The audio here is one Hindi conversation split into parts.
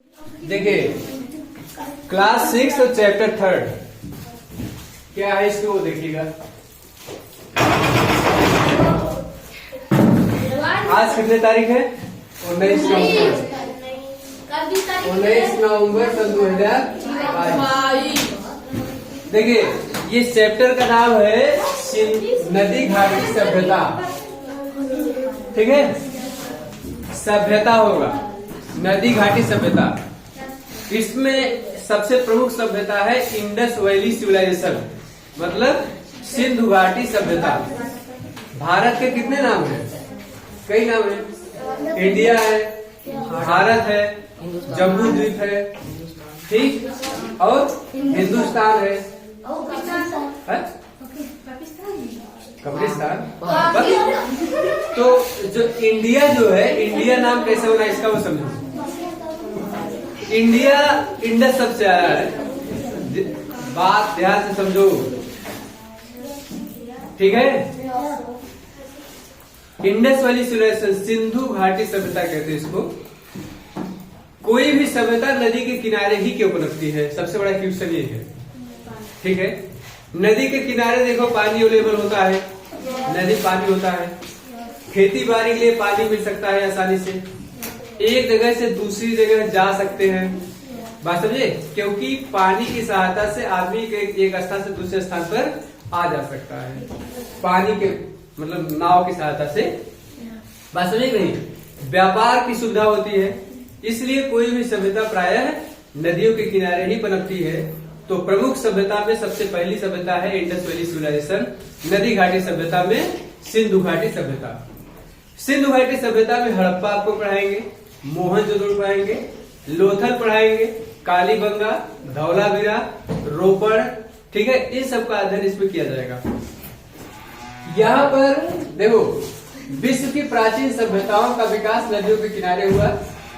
देखिए क्लास 6 और चैप्टर 3 क्या है इसको वो देखिएगा। आज कितने तारीख है? 19 नवंबर। 19 नवंबर सन 2022। देखिए ये चैप्टर का नाम है नदी घाटी सभ्यता। ठीक है, सभ्यता होगा, नदी घाटी सभ्यता। इसमें सबसे प्रमुख सभ्यता है इंडस वैली सिविलाइजेशन, मतलब सिंधु घाटी सभ्यता। भारत के कितने नाम हैं? कई नाम हैं। इंडिया है, भारत है, जम्मू द्वीप है, ठीक, और हिंदुस्तान है, कब्रिस्तान। तो जो इंडिया जो है, इंडिया नाम कैसे बना इसका वो समझो। इंडिया इंडस सबसे आया है, बात ध्यान से समझो, ठीक है। इंडस वैली सिविलाइजेशन, सिंधु घाटी सभ्यता कहते हैं इसको। कोई भी सभ्यता नदी के किनारे ही क्यों पनपती है, सबसे बड़ा क्वेश्चन ये है, ठीक है। नदी के किनारे देखो पानी अवेलेबल होता है, नदी पानी होता है, खेती बाड़ी के लिए पानी मिल सकता है आसानी से, एक जगह से दूसरी जगह जा सकते हैं, बात समझे, क्योंकि पानी की सहायता से आदमी के एक स्थान से दूसरे स्थान पर आ जा सकता है, पानी के मतलब नाव की सहायता से, बात समझे नहीं। व्यापार की सुविधा होती है, इसलिए कोई भी सभ्यता प्रायः नदियों के किनारे ही पनपती है। तो प्रमुख सभ्यता में सबसे पहली सभ्यता है इंडस वैली सिविलाइजेशन। नदी घाटी सभ्यता में सिंधु घाटी सभ्यता। सिंधु घाटी सभ्यता में हड़प्पा आपको पढ़ाएंगे, मोहनजोदड़ो पढ़ाएंगे, लोथल पढ़ाएंगे, कालीबंगा, धौलावीरा, रोपड़, ठीक है, इन सब का अध्ययन इसमें किया जाएगा। यहाँ पर देखो विश्व की प्राचीन सभ्यताओं का विकास नदियों के किनारे हुआ।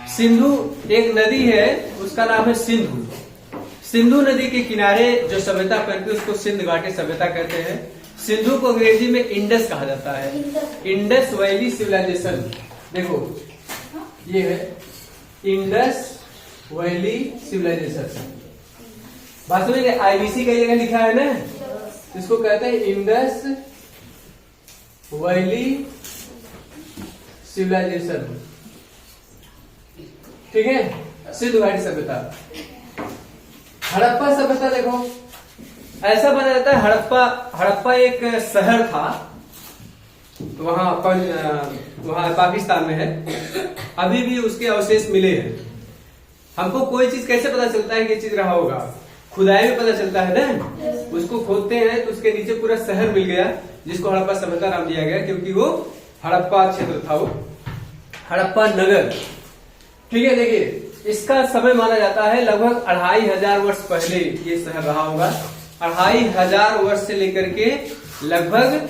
सिंधु एक नदी है, उसका नाम है सिंधु। सिंधु नदी के किनारे जो सभ्यता पनपी उसको सिंधु घाटी सभ्यता कहते हैं। सिंधु को अंग्रेजी में इंडस कहा जाता है, इंडस वैली सिविलाइजेशन। देखो ये है इंडस वैली सिविलाइजेशन। बात समझिए, IBC कई जगह लिखा है ना, इसको कहते हैं इंडस वैली सिविलाइजेशन, ठीक है। सिंधु घाटी सभ्यता। हड़प्पा सभ्यता देखो ऐसा बना रहता है, हड़प्पा एक शहर था, वहां पाकिस्तान में है, अभी भी उसके अवशेष मिले हैं। हमको कोई चीज कैसे पता चलता है कि ये चीज रहा होगा? खुदाई में पता चलता है ना, उसको खोदते हैं तो उसके नीचे पूरा शहर मिल गया, जिसको हड़प्पा सभ्यता नाम दिया गया, क्योंकि वो हड़प्पा क्षेत्र था, वो हड़प्पा नगर, ठीक है। देखिए इसका समय माना जाता है लगभग 2500 वर्ष पहले ये शहर रहा होगा। 2500 वर्ष से लेकर के लगभग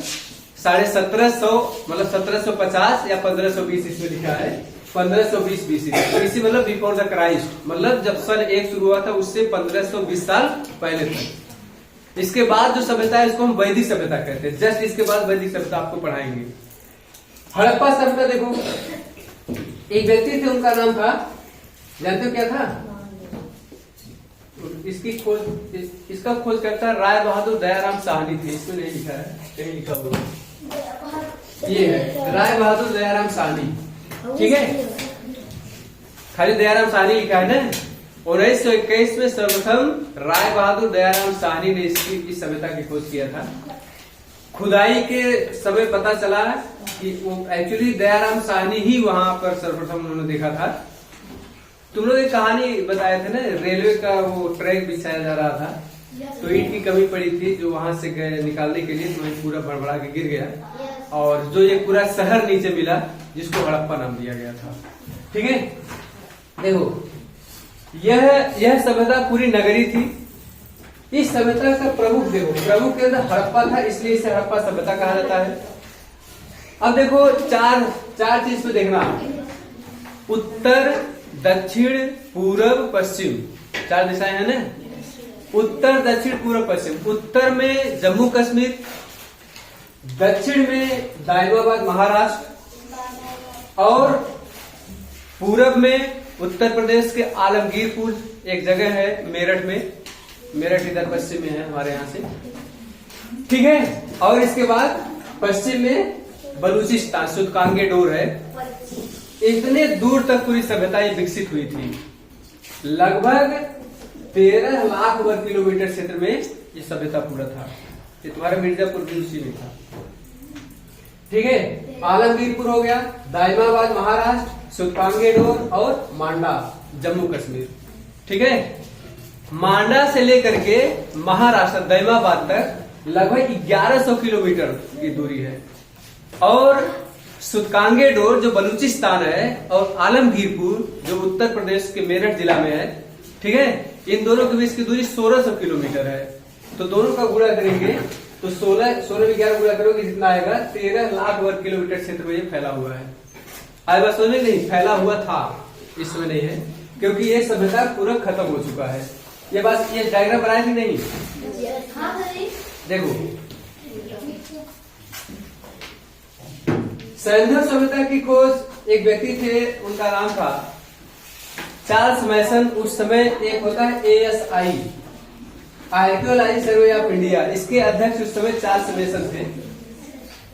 1750 मतलब 1750 या 1520 इसमें लिखा है, 1520 BC। BC मतलब बिफोर द क्राइस्ट, मतलब जब सन 1 शुरू हुआ था उससे 1520 साल पहले तक। इसके बाद जो सभ्यता है इसको हम वैदिक सभ्यता कहते हैं। जस्ट इसके बाद वैदिक सभ्यता आपको पढ़ाएंगे। हड़प्पा सभ्यता देखो, एक व्यक्ति थे, उनका नाम था, जानते हो क्या था? इसका खोज करता राय बहादुर दयाराम साहनी थे। इसमें नहीं लिखा है, कहीं लिखा हुआ ये है राय बहादुर दयाराम साहनी, ठीक है, खाली दयाराम साहनी लिखा है ना। 1921 में सर्वप्रथम राय बहादुर दयाराम साहनी ने इस सभ्यता की खोज किया था। खुदाई के समय पता चला कि वो एक्चुअली दयाराम साहनी ही वहां पर सर्वप्रथम उन्होंने देखा था। तुम लोग एक कहानी बताए थे ना, रेलवे का वो ट्रैक बिछाया जा रहा था, तो ईंट की कमी पड़ी थी, जो वहां से निकालने के लिए तो पूरा भड़बड़ा के गिर गया, और जो ये पूरा शहर नीचे मिला, जिसको हड़प्पा नाम दिया गया था, ठीक है। देखो यह सभ्यता पूरी नगरी थी। इस सभ्यता का प्रमुख देखो, प्रमुख के अंदर हड़प्पा था, इसलिए इसे हड़प्पा सभ्यता कहा जाता है। अब देखो चार चीज पे देखना, उत्तर, दक्षिण, पूर्व, पश्चिम, 4 दिशाएं हैं ना, उत्तर, दक्षिण, पूर्व, पश्चिम। उत्तर में जम्मू कश्मीर, दक्षिण में दानियाबाद महाराष्ट्र, और पूरब में उत्तर प्रदेश के आलमगीरपुर एक जगह है मेरठ में, मेरठ इधर पश्चिम में है हमारे यहाँ से, ठीक है। और इसके बाद पश्चिम में बलूचिस्तान सुतकांगे डोर है। इतने दूर तक पूरी सभ्यता ये विकसित हुई थी। लगभग 13 लाख वर्ग किलोमीटर क्षेत्र में ये सभ्यता पूरा था। ये तुम्हारा मिर्जापुर भी उसी में था, ठीक है। आलमगीरपुर हो गया, दाइमाबाद महाराष्ट्र, सुतकांगे डोर और मांडा जम्मू कश्मीर, ठीक है। मांडा से लेकर के महाराष्ट्र दाइमाबाद तक लगभग 1100 किलोमीटर की दूरी है। और सुतकांगे डोर जो बलूचिस्तान है और आलमगीरपुर जो उत्तर प्रदेश के मेरठ जिला में है, ठीक है, इन दोनों के बीच की दूरी 1600 किलोमीटर है। तो दोनों का गुणा करेंगे तो 16 में 11 गुणा करोगे जितना आएगा 13 लाख वर्ग किलोमीटर क्षेत्र में ये फैला हुआ है। आज बात समझ नहीं, फैला हुआ था, इस समय नहीं है, क्योंकि ये सभ्यता पूरा खत्म हो चुका है। ये बात, ये डायग्राम बनाया थी नहीं? देखो, सिंधु सभ्यता की खोज एक व्यक्ति थे, उनका नाम था चार्ल्स मैसन। उस समय एक होता है ASI, archaeology survey of India, इसके अध्यक्ष उस समय चार्ल्स मैसन थे।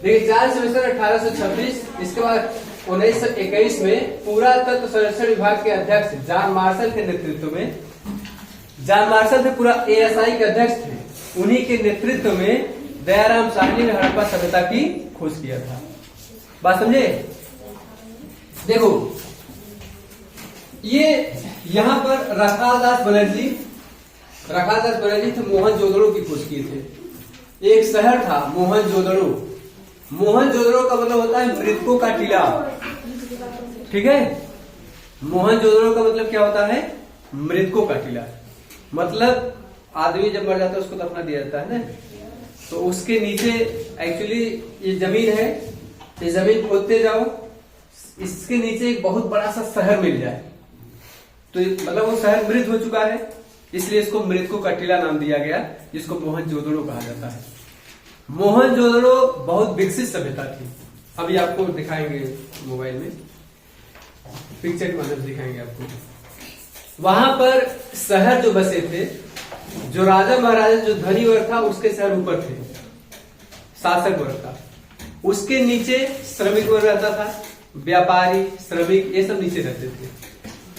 देखिए, चार्ल्स मैसन 1826, इसके बाद 1921 में पुरातत्व संरक्षण विभाग के अध्यक्ष जॉन मार्शल के नेतृत्व में, जॉन मार्शल थे पूरा ASI के अध्यक्ष थे, उन्हीं के नेतृत्व में दयाराम साहनी ने हड़प्पा सभ्यता की खोज किया था। बात समझे? देखो, ये यहाँ पर रखालदास बनर्जी थे, मोहनजोदड़ो की खोज किए थे। एक शहर था मोहनजोदड़ो। मोहनजोदड़ो का मतलब होता है मृतकों का टीला, ठीक है। मोहनजोदड़ो का मतलब क्या होता है? मृतकों का टीला। मतलब आदमी जब मर जाता है उसको दफना दिया जाता है ना, तो उसके नीचे एक्चुअली ये जमीन है, ये जमीन खोदते जाओ, इसके नीचे एक बहुत बड़ा सा शहर मिल जाए, तो मतलब वो शहर मृत हो चुका है, इसलिए इसको मृतकों का टीला नाम दिया गया, जिसको मोहनजोदड़ो कहा जाता है। मोहनजोदड़ो बहुत विकसित सभ्यता थी। अभी आपको दिखाएंगे मोबाइल में, पिक्चर के माध्यम से दिखाएंगे आपको। वहां पर शहर जो बसे थे, जो राजा महाराजा जो धनी वर्ग था उसके शहर ऊपर थे, शासक वर्ग था, उसके नीचे श्रमिक वर्ग रहता था, व्यापारी, श्रमिक, ये सब नीचे रहते थे।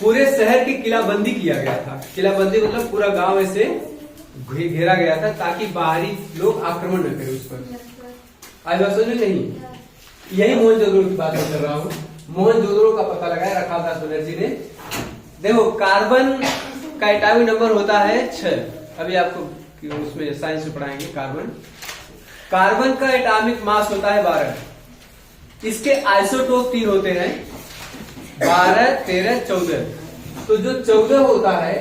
पूरे शहर की किलाबंदी किया गया था। किलाबंदी मतलब पूरा गांव ऐसे घेरा गया था ताकि बाहरी लोग आक्रमण न करें उस पर। आज बात समझ नहीं, यही मोहनजोदड़ो की बात कर रहा हूँ। मोहनजोदड़ो का पता लगाया रखालदास बनर्जी ने। देखो, कार्बन का एटॉमिक नंबर होता है 6। अभी आपको उसमें साइंस में पढ़ाएंगे। कार्बन का एटॉमिक मास होता है 12। इसके आइसोटोप 3 होते हैं, 12, 13, 14। तो जो 14 होता है,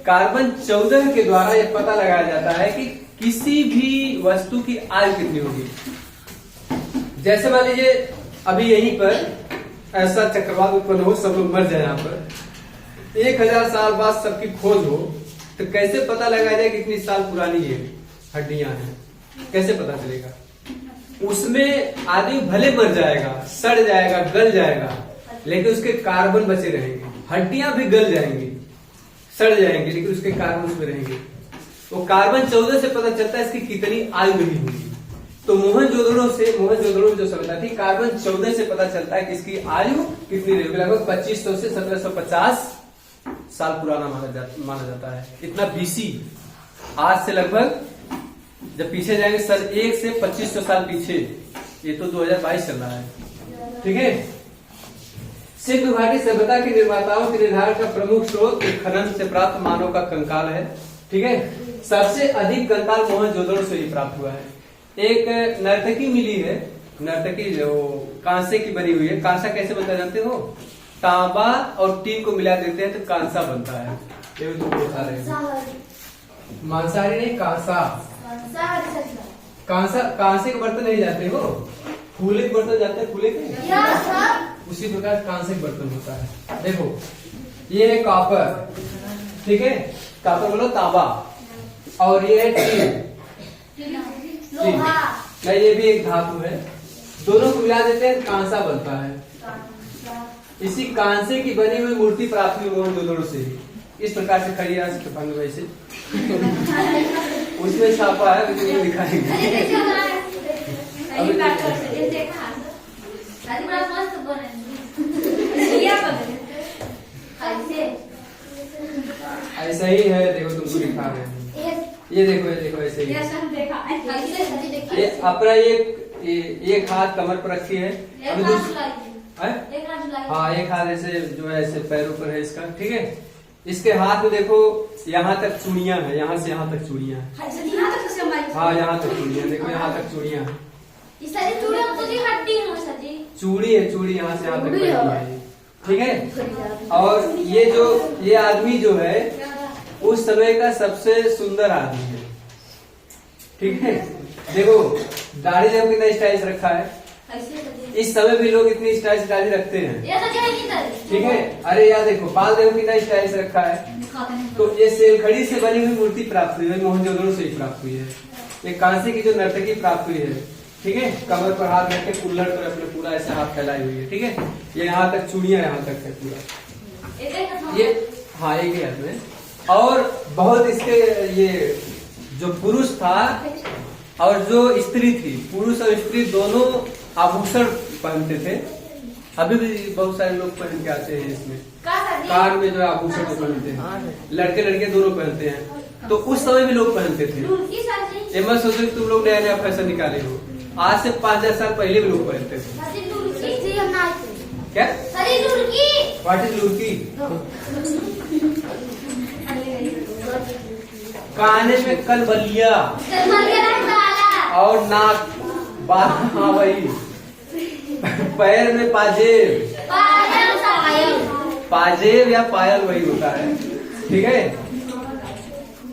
कार्बन 14 के द्वारा यह पता लगाया जाता है कि किसी भी वस्तु की आयु कितनी होगी। जैसे मान लीजिए अभी यहीं पर ऐसा चक्रवात उत्पन्न हो, सब लोग मर जाए, यहाँ पर 1000 साल बाद सबकी खोज हो, तो कैसे पता लगाया जाए कितनी साल पुरानी ये हड्डियां हैं? कैसे पता चलेगा? उसमें आदमी भले मर जाएगा, सड़ जाएगा, गल जाएगा, लेकिन उसके कार्बन बचे रहेंगे। हड्डियां भी गल जाएंगी, सड़ जाएंगी, लेकिन उसके कार्बन उसमें रहेंगे। तो कार्बन 14 से पता चलता है इसकी कितनी आयु नहीं होगी। तो मोहनजोदड़ो जो सभ्यता थी, कार्बन 14 से पता चलता है कि इसकी आयु कितनी रहेगी। लगभग 2500 से 1750 साल पुराना माना जाता है। इतना BC, आज से लगभग जब पीछे जाएंगे सर 1 से 2500 साल पीछे, ये तो 2022 चल रहा है, ठीक है। सिंधु घाटी सभ्यता के निर्माताओं के निर्धारण का प्रमुख स्रोत खनन से प्राप्त मानव का कंकाल है, ठीक है। सबसे अधिक कंकाल मोहनजोदड़ो से ही प्राप्त हुआ है। एक नर्तकी मिली है, नर्तकी जो कांसे की बनी हुई है। कांसा कैसे बनता है जानते हो? तांबा और टीन को मिला देते हैं तो कांसा बनता है। ये तो बता रहे हैं, मांसाहारी नहीं, कांसा। कांसे के बर्तन नहीं जाते हो, फूले के बर्तन जाते हैं, फूले के, उसी प्रकार कांसे के बर्तन होता है। देखो, ये है कॉपर, ठीक है, कॉपर बोलो तांबा, और ये है टीन, नहीं, ये भी एक धातु है। दोनों को मिला देते हैं, कांसा बनता है। इसी कांसे की बनी हुई मूर्ति प्राप्त हुई मोहनजोदड़ो से। इस प्रकार से खड़ी आ सकते पांडु भाई से उसमें छापा है, लेकिन दिखाएंगे। ऐसा ही है, देखो तुमको दिखा रहे हैं, ये देखो ऐसे ही। ये अपना एक हाथ कमर पर रखी है, अभी हाँ एक हाथ ऐसे जो है ऐसे पैरों पर है इसका, ठीक है। इसके हाथ में देखो यहाँ तक चूड़ियां है, यहाँ से यहाँ तक चूड़ियां है, हाँ यहाँ तक चूड़ियां, देखो यहाँ तक चूड़ियां है, चूड़ी है, चूड़ी यहाँ से यहाँ तक पहनी है, ठीक है। और ये आदमी जो है उस समय का सबसे सुंदर आदमी है, ठीक है। देखो दाढ़ी देखो कितना स्टाइल से रखा है, इस समय भी लोग इतनी स्टाइल से दाढ़ी रखते हैं, ठीक है। अरे यार देखो बाल देखो कितना स्टाइल से रखा है। तो ये सेलखड़ी से बनी हुई मूर्ति प्राप्त हुई है, मोहनजोदड़ो से ही प्राप्त हुई है। ये कांसे की जो नर्तकी प्राप्त हुई है, ठीक है। कमर पर हाथ रख के कुल्हड़ पर अपने पूरा ऐसे हाथ फैलाई हुई है, ठीक है। ये यहाँ तक चूड़ियां यहाँ तक है पूरा, ये हाँ एक ही हाथ में। और बहुत इसके ये जो पुरुष था और जो स्त्री थी, पुरुष और स्त्री दोनों आभूषण पहनते थे। अभी भी बहुत सारे लोग पहन के आते हैं इसमें, कार में जो आभूषण पहनते हैं, लड़के लड़के दोनों पहनते हैं। तो उस समय भी लोग पहनते थे। ये मत सोचो कि तुम लोग नया नया फैशन निकाले हो, आज से 5,000 साल पहले भी लोग पहनते थे। क्या व्हाट इज लुर्की? काने में कलबलिया और नाक हाँ वही, पैर में पाजेब, पाजेब या पायल वही होता है, ठीक है।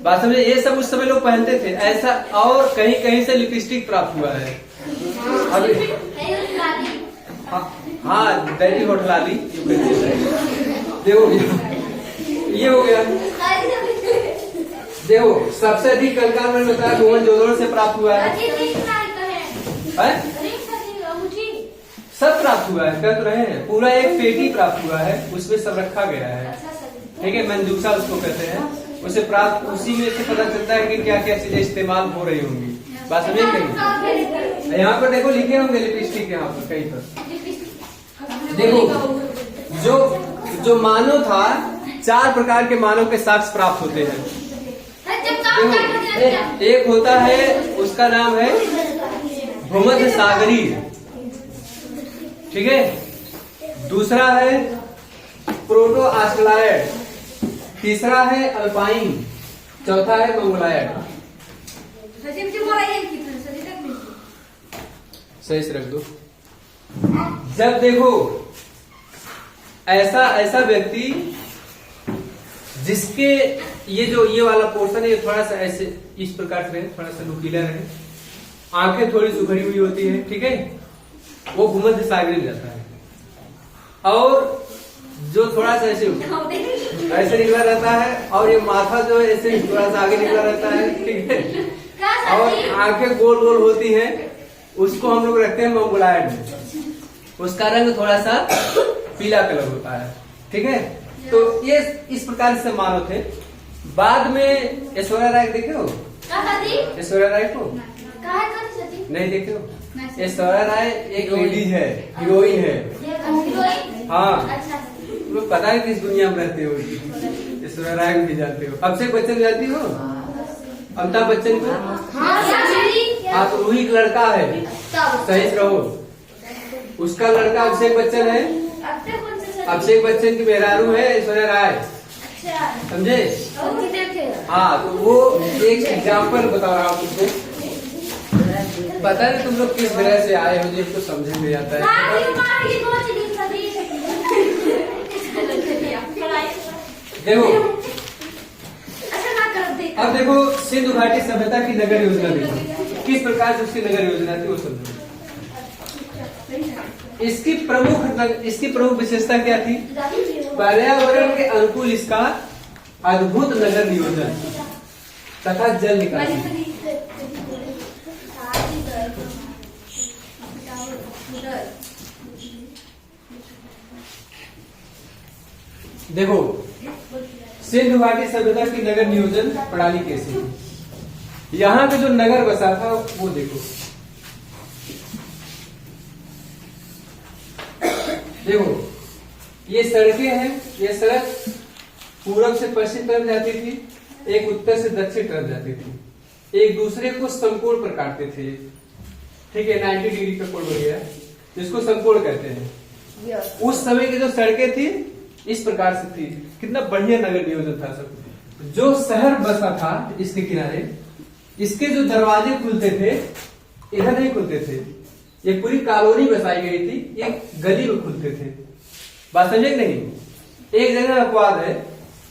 बात समझे, ये सब उस समय लोग पहनते थे ऐसा। और कहीं कहीं से लिपस्टिक प्राप्त हुआ है अभी, हाँ दैनिक होटलाली, देखो ये हो गया। देखो सबसे अधिक कंकाल मैंने बताया मोहनजोदड़ो से प्राप्त हुआ है, सब प्राप्त हुआ है, कह तो रहे हैं। पूरा एक पेटी प्राप्त हुआ है, उसमें सब रखा गया है, ठीक है। मंजूसा उसको कहते हैं। उसे प्राप्त उसी में से पता चलता है कि क्या क्या चीजें इस्तेमाल हो रही होंगी। बात समझे कहीं? यहाँ पर देखो लिखे होंगे लिपस्टिक, यहाँ पर कहीं पर देखो जो मानव था, 4 प्रकार के मानव के साक्ष्य प्राप्त होते हैं। देखो एक होता है, उसका नाम है भूमध्य सागरी, ठीक है। दूसरा है प्रोटो ऑस्ट्रेलाइड, तीसरा है अल्पाइन, चौथा है मंगोलायड। सही से रख दो। जब देखो ऐसा व्यक्ति जिसके ये वाला पोर्शन है, ये थोड़ा सा ऐसे इस प्रकार से रहे, थोड़ा सा नुकीला रहे, आंखें थोड़ी सुखड़ी हुई होती है, ठीक है, वो भूमध्य सागरी में जाता है। और जो थोड़ा सा ऐसे निकला रहता है, और ये माथा जो है ऐसे थोड़ा सा आगे निकला रहता है, ठीक है, और आंखें गोल गोल होती हैं, उसको हम लोग रखते हैं मंगोलायड में। उसका रंग थोड़ा सा पीला कलर होता है, ठीक है। तो ये इस प्रकार से मानव थे। बाद में ऐश्वर्या राय देखे हो? ऐश्वर्या राय को नहीं देखे हो? ऐश्वर्या राय एक लेडीज है, हीरोइन है, हाँ। तुम पता है किस दुनिया में रहते हो? ऐश्वर्या राय को भी जानते हो? अभिषेक बच्चन जानती हो? अमिताभ बच्चन को? हाँ, तो रूही का लड़का है, सही से रहो। उसका लड़का अभिषेक बच्चन है, अभिषेक बच्चन की मेहरारू है ऐश्वर्या राय, समझे? हाँ, तो वो एक एग्जाम्पल बता रहा हूँ तुमको। पता नहीं तुम लोग किस ग्रह से आए हो, ये तो समझ में आता है। देखो अब देखो सिंधु घाटी सभ्यता की नगर योजना देखो, किस प्रकार से उसकी नगर योजना थी वो समझो। इसकी प्रमुख विशेषता क्या थी? पर्यावरण के अनुकूल इसका अद्भुत नगर नियोजन तथा जल निकासी। देखो सिंधु घाटी सभ्यता की नगर नियोजन प्रणाली कैसी थी। यहाँ पे जो नगर बसा था वो देखो, देखो ये सड़कें हैं, ये सड़क पूरब से पश्चिम तरफ जाती थी, एक उत्तर से दक्षिण तरफ जाती थी, एक दूसरे को समकोण पर काटते थे। ठीक है, 90 डिग्री का कोण बन गया, जिसको समकोण कहते हैं। उस समय की जो सड़कें थी इस प्रकार से थी। कितना बढ़िया नगर नियोजन था सब। जो शहर बसा था इसके किनारे, इसके जो दरवाजे खुलते थे इधर नहीं खुलते थे, ये पूरी कॉलोनी बसाई गई थी, ये गली में खुलते थे। बात समझे नहीं? एक जगह अपवाद है,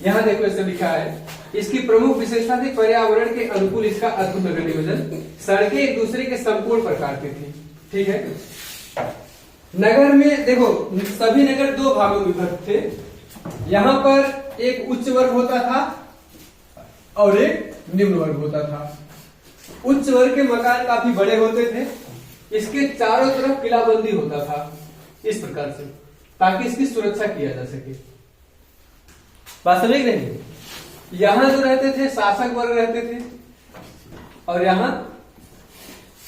यहाँ देखो इससे लिखा है, इसकी प्रमुख विशेषता थी पर्यावरण के अनुकूल इसका अद्भुत नगर नियोजन। सड़कें एक दूसरे के समकोण पर काटती थी। ठीक है, नगर में देखो सभी नगर दो भागों में विभक्त थे। यहाँ पर एक उच्च वर्ग होता था और एक निम्न वर्ग होता था। उच्च वर्ग के मकान काफी बड़े होते थे, इसके चारों तरफ किलाबंदी होता था इस प्रकार से, ताकि इसकी सुरक्षा किया जा सके। बात समझ नहीं? यहां जो रहते थे शासक वर्ग रहते थे, और यहां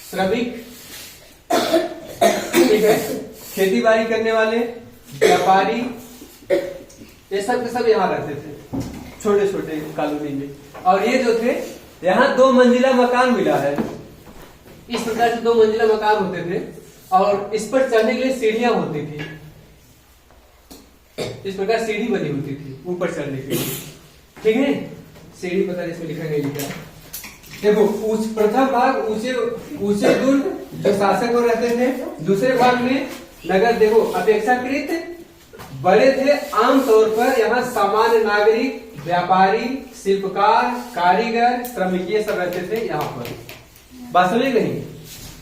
श्रमिक, ठीक है, खेती बाड़ी करने वाले, व्यापारी, ये सब के सब यहाँ रहते थे छोटे छोटे कॉलोनी में। और ये जो थे यहाँ 2 मंजिला मकान मिला है, इस प्रकार से 2 मंजिला मकान होते थे, और इस पर चढ़ने के लिए सीढ़ियां होती थी। इस प्रकार सीढ़ी बनी होती थी ऊपर चढ़ने के लिए। ठीक है, सीढ़ी पता नहीं इसमें लिखा नहीं लिखा। देखो प्रथम भाग ऊंचे दुर्ग जो शासक वो रहते थे, दूसरे भाग में नगर देखो अपेक्षाकृत बड़े थे। आमतौर पर यहाँ सामान्य नागरिक, व्यापारी, शिल्पकार, कारीगर, श्रमिक ये सब रहते थे यहाँ पर। बात समझ नहीं?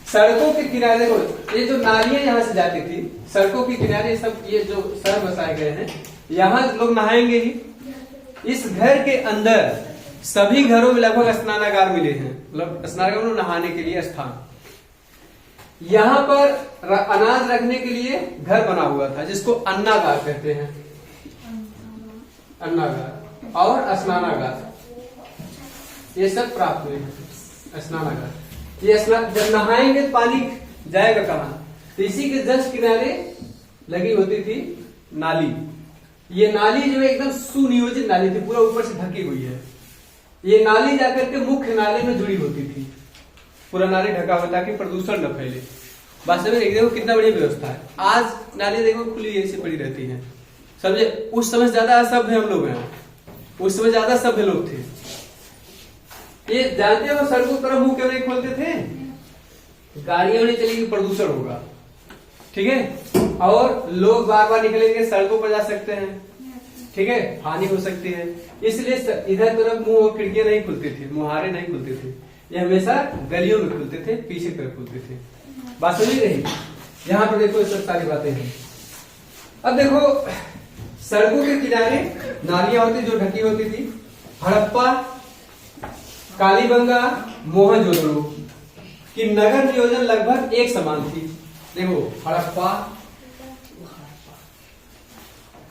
सड़कों के किनारे को ये जो नालियां यहाँ से जाती थी, सड़कों के किनारे सब ये जो शहर बसाए गए हैं, यहाँ लोग नहाएंगे ही। इस घर के अंदर सभी घरों में लगभग स्नानागार मिले हैं, मतलब स्नानागार में नहाने के लिए स्थान। यहाँ पर अनाज रखने के लिए घर बना हुआ था, जिसको अन्नागार कहते हैं, अन्नागार और स्नानागार, ये सब प्राप्त हुए हैं। स्नानागार, ये स्नान जब नहाएंगे तो पानी जाएगा कहाँ? तो इसी के जस्ट किनारे लगी होती थी नाली। ये नाली जो है एकदम सुनियोजित नाली थी, पूरा ऊपर से ढकी हुई है। ये नाली जाकर के मुख्य नाले में जुड़ी होती थी, पूरा नाली ढका हुआ ताकि प्रदूषण न फैले। वास्तव में देखो कितना बढ़िया व्यवस्था है। आज नाली देखो खुली ऐसी पड़ी रहती है, समझे? उस समय ज्यादा असभ्य हम लोग हैं, उस समय ज्यादा सभ्य लोग थे। ये जानते हो सड़कों पर मुंह क्यों नहीं खोलते थे? गाड़ियां नहीं चलेंगी, प्रदूषण होगा। ठीक है, और लोग बार बार निकलेंगे, सड़कों पर जा सकते हैं, ठीक है, हानि हो सकती है। इसलिए इधर तरफ मुंह और खिड़कियां नहीं खुलती थी, मुहारे नहीं खुलते थे, ये हमेशा गलियों में खुलते थे, पीछे तरफ खुलते थे। बात समझ रही? यहाँ पर देखो ये सब सारी बातें हैं। अब देखो सड़कों के किनारे नालियां होती जो ढकी होती थी। हड़प्पा, कालीबंगा, मोहनजोदड़ो की नगर नियोजन लगभग एक समान थी। देखो हड़प्पा,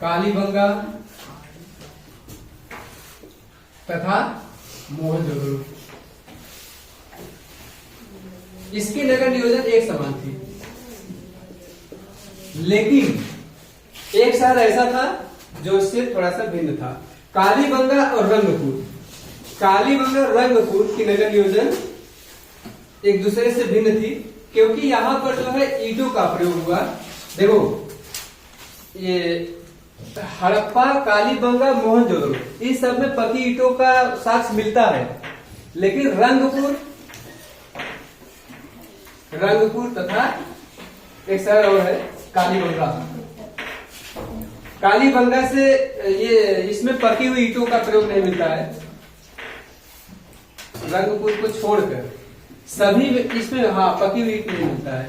कालीबंगा तथा मोहनजोदड़ो, इसकी नगर नियोजन एक समान थी। लेकिन एक शहर ऐसा था जो इससे थोड़ा सा भिन्न था, कालीबंगा और रंगपुर। कालीबंगा और रंगपुर की नगर नियोजन एक दूसरे से भिन्न थी, क्योंकि यहां पर जो है ईंटों का प्रयोग हुआ। देखो ये हड़प्पा, कालीबंगा, मोहनजोदड़ो, इस सब में पकी ईंटों का साक्ष्य मिलता है। लेकिन रंगपुर तथा एक शहर और है कालीबंगा। कालीबंगा से ये इसमें पकी हुई ईंटों का प्रयोग नहीं मिलता है। रंगपुर को छोड़कर सभी इसमें हाँ पकी हुई ईंट नहीं मिलता है।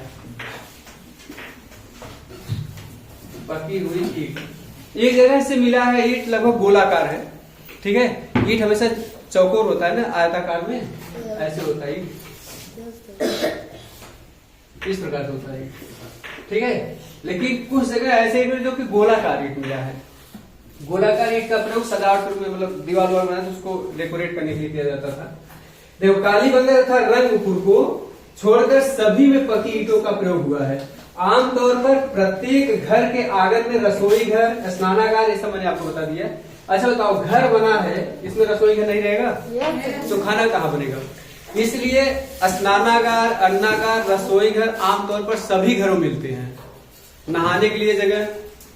पकी हुई ईंट एक जगह से मिला है, ईंट लगभग गोलाकार है, ठीक है। ईंट हमेशा चौकोर होता है ना, आयताकार में ऐसे होता है, इस प्रकार से होता है, ठीक है। लेकिन कुछ जगह ऐसे जो कि गोलाकार ईंट मिला है, गोलाकार ईंट का प्रयोग सजावट के रूप में, मतलब दीवार वार बनाते उसको डेकोरेट करने के लिए किया जाता था। देखो कालीबंगा तथा रंगपुर को छोड़कर सभी में पकी ईंटों का प्रयोग हुआ है। आमतौर पर प्रत्येक घर के आंगन में रसोई घर, स्नानागार, ये सब मैंने आपको बता दिया। अच्छा बताओ, घर बना है इसमें रसोई घर नहीं रहेगा तो खाना कहाँ बनेगा? इसलिए स्नानागार, अन्नागार, रसोई घर आमतौर पर सभी घरों में मिलते हैं। नहाने के लिए जगह,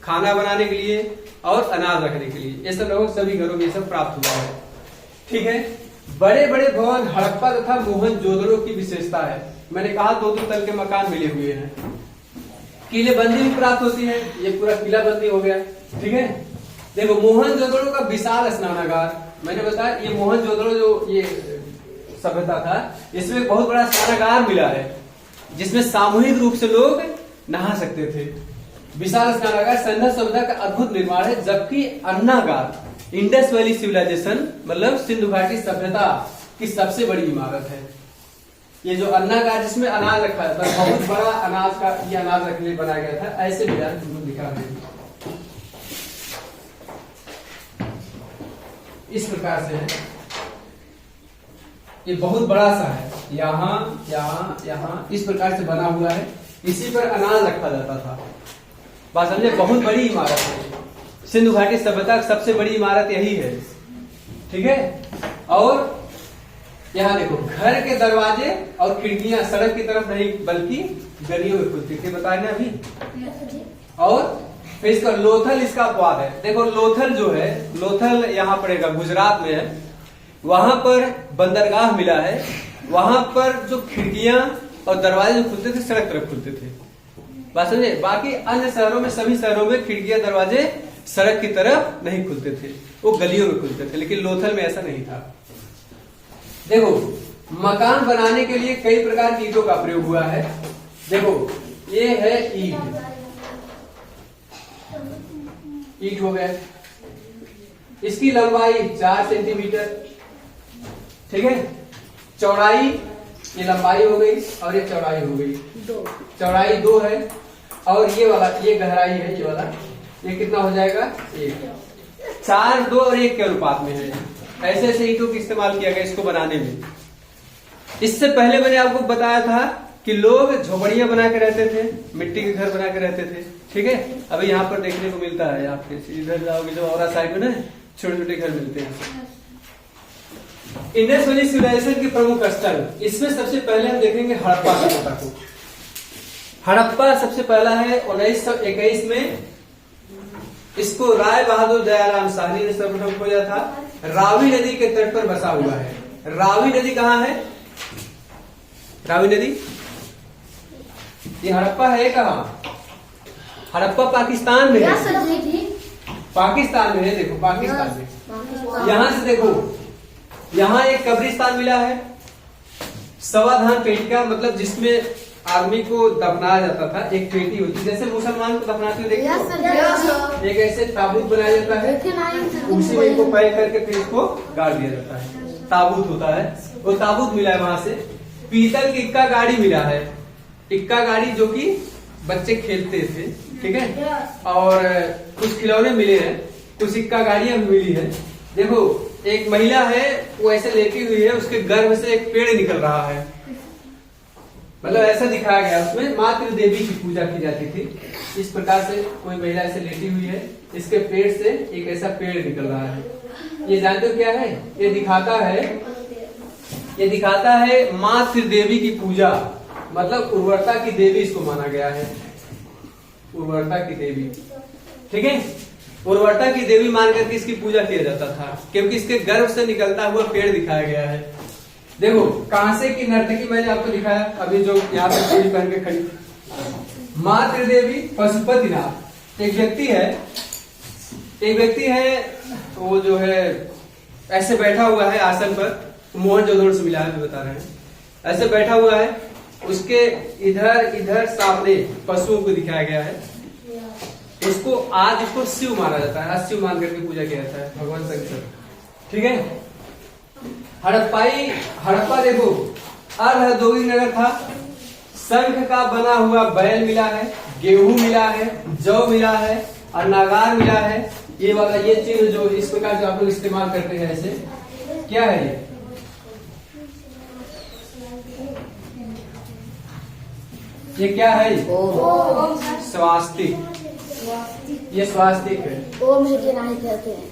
खाना बनाने के लिए और अनाज रखने के लिए, ये सब लगभग सभी घरों में ये सब प्राप्त हुआ है। ठीक है। बड़े बड़े भवन हड़प्पा तथा मोहनजोदड़ो की विशेषता है। मैंने कहा 2-2 तल के मकान मिले हुए हैं। किलेबंदी भी प्राप्त होती है, ये पूरा किलाबंदी हो गया। ठीक है। देखो मोहनजोदड़ो का विशाल स्नानागार, मैंने बताया ये मोहनजोदड़ो जो ये सभ्यता था, इसमें बहुत बड़ा स्नानागार मिला है जिसमें सामूहिक रूप से लोग नहा सकते थे। विशाल स्नानागार सिंधु सभ्यता का अद्भुत निर्माण है, जबकि अन्नागार इंडस वैली सिविलाइजेशन मतलब सिंधु घाटी सभ्यता की सबसे बड़ी इमारत है। ये जो अन्नागार जिसमें अनाज रखा जाता है, बहुत बड़ा अनाज का ये अनाज रखने के लिए बनाया गया था। ऐसे भी यार तुमको दिखा रहे हैं इस प्रकार से है। ये बहुत बड़ा सा है, यहाँ यहाँ यहाँ इस प्रकार से बना हुआ है। इसी पर अनाज रखा जाता था। बात समझे, बहुत बड़ी इमारत है। सिंधु घाटी सभ्यता की सबसे बड़ी इमारत यही है। ठीक है। और यहाँ देखो घर के दरवाजे और खिड़कियां सड़क की तरफ नहीं बल्कि गलियों में खुलती थी, बताए ना अभी। और फिर इसका लोथल इसका अपवाद है। देखो लोथल जो है, लोथल यहाँ पड़ेगा गुजरात में है। वहां पर बंदरगाह मिला है, वहां पर जो खिड़कियां और दरवाजे जो खुलते थे सड़क तरफ खुलते थे। बात समझे। बाकी अन्य शहरों में, सभी शहरों में खिड़कियां दरवाजे सड़क की तरफ नहीं खुलते थे, वो गलियों में खुलते थे। लेकिन लोथल में ऐसा नहीं था। देखो मकान बनाने के लिए कई प्रकार की ईंटों का प्रयोग हुआ है। देखो ये है ईंट, ईंट हो गया। इसकी लंबाई 4 सेंटीमीटर। ठीक है। चौड़ाई, ये लंबाई हो गई और ये चौड़ाई हो गई। चौड़ाई 2 है और ये वाला, ये गहराई है, ये वाला, ये कितना हो जाएगा 1। 4, 2 और 1 के अनुपात में है। ऐसे ऐसे ईंटों का इस्तेमाल किया गया इसको बनाने में। इससे पहले मैंने आपको बताया था कि लोग झोपड़ियां बना के रहते थे, मिट्टी के घर बना के रहते थे। ठीक है। अभी यहाँ पर देखने को मिलता है, आपके इधर जाओगे जो औरा साइड में ना छोटे छोटे घर मिलते हैं। इंडस वैली सिविलाइजेशन के प्रमुख स्थल, इसमें सबसे पहले हम देखेंगे हड़प्पा सभ्यता को। हड़प्पा सबसे पहला है 1921 में। इसको राय बहादुर दयाराम शाहनी ने सर्वप्रथम खोजा था। रावी नदी के तट पर बसा हुआ है। रावी नदी कहाँ है? रावी नदी, ये हड़प्पा है कहाँ? हड़प्पा पाकिस्तान में है। पाकिस्तान में है। देखो पाकिस्तान में, यहां से देखो, यहाँ एक कब्रिस्तान मिला है, सवाधान पेटिका, मतलब जिसमें आदमी को दफनाया जाता था। एक पेटी होती, जैसे मुसलमान को दफनाते हुए देखो, एक ऐसे ताबूत बनाया जाता है, उसी में को पैक करके फिर इसको गाड़ दिया जाता है। ताबूत होता है, वो ताबूत मिला है। वहां से पीतल की इक्का गाड़ी मिला है। इक्का गाड़ी जो कि बच्चे खेलते थे। ठीक है। और कुछ खिलौने मिले हैं, कुछ इक्का गाड़ियां भी मिली है। देखो एक महिला है, वो ऐसे लेटी हुई है, उसके गर्भ से एक पेड़ निकल रहा है। मतलब ऐसा दिखाया गया, उसमें मातृ देवी की पूजा की जाती थी। इस प्रकार से कोई महिला ऐसे लेटी हुई है, इसके पेड़ से एक ऐसा पेड़ निकल रहा है। ये जानते हो क्या है? ये दिखाता है मातृ देवी की पूजा, मतलब उर्वरता की देवी इसको माना गया है। उर्वरता की देवी। ठीक है। उर्वरता की देवी मान करके इसकी पूजा किया जाता था, क्योंकि इसके गर्भ से निकलता हुआ पेड़ दिखाया गया है। देखो कांसे की नर्तकी मैंने आपको दिखाया, अभी जो यहाँ पे चूड़ी पहन के खड़ी मातृ देवी पशुपतिनाथ। एक व्यक्ति है, वो जो है ऐसे बैठा हुआ है आसन पर, मोहनजोदड़ो से मिला है, बता रहे हैं। ऐसे बैठा हुआ है, उसके इधर सामने पशुओं को दिखाया गया है। उसको आज इसको शिव माना जाता है, आज शिव मान करके पूजा किया जाता है, भगवान शंकर। ठीक है। हड़प्पा देखो अर्धौद्योगिक नगर था। शंख का बना हुआ बैल मिला है, गेहूं मिला है, जौ मिला है, अन्नागार मिला है, ये वाला ये चिन्ह जो इस प्रकार जो आप लोग इस्तेमाल करते हैं ऐसे, क्या है ये क्या है? स्वास्तिक। ये स्वास्तिक है। ओम है कि नहीं कहते हैं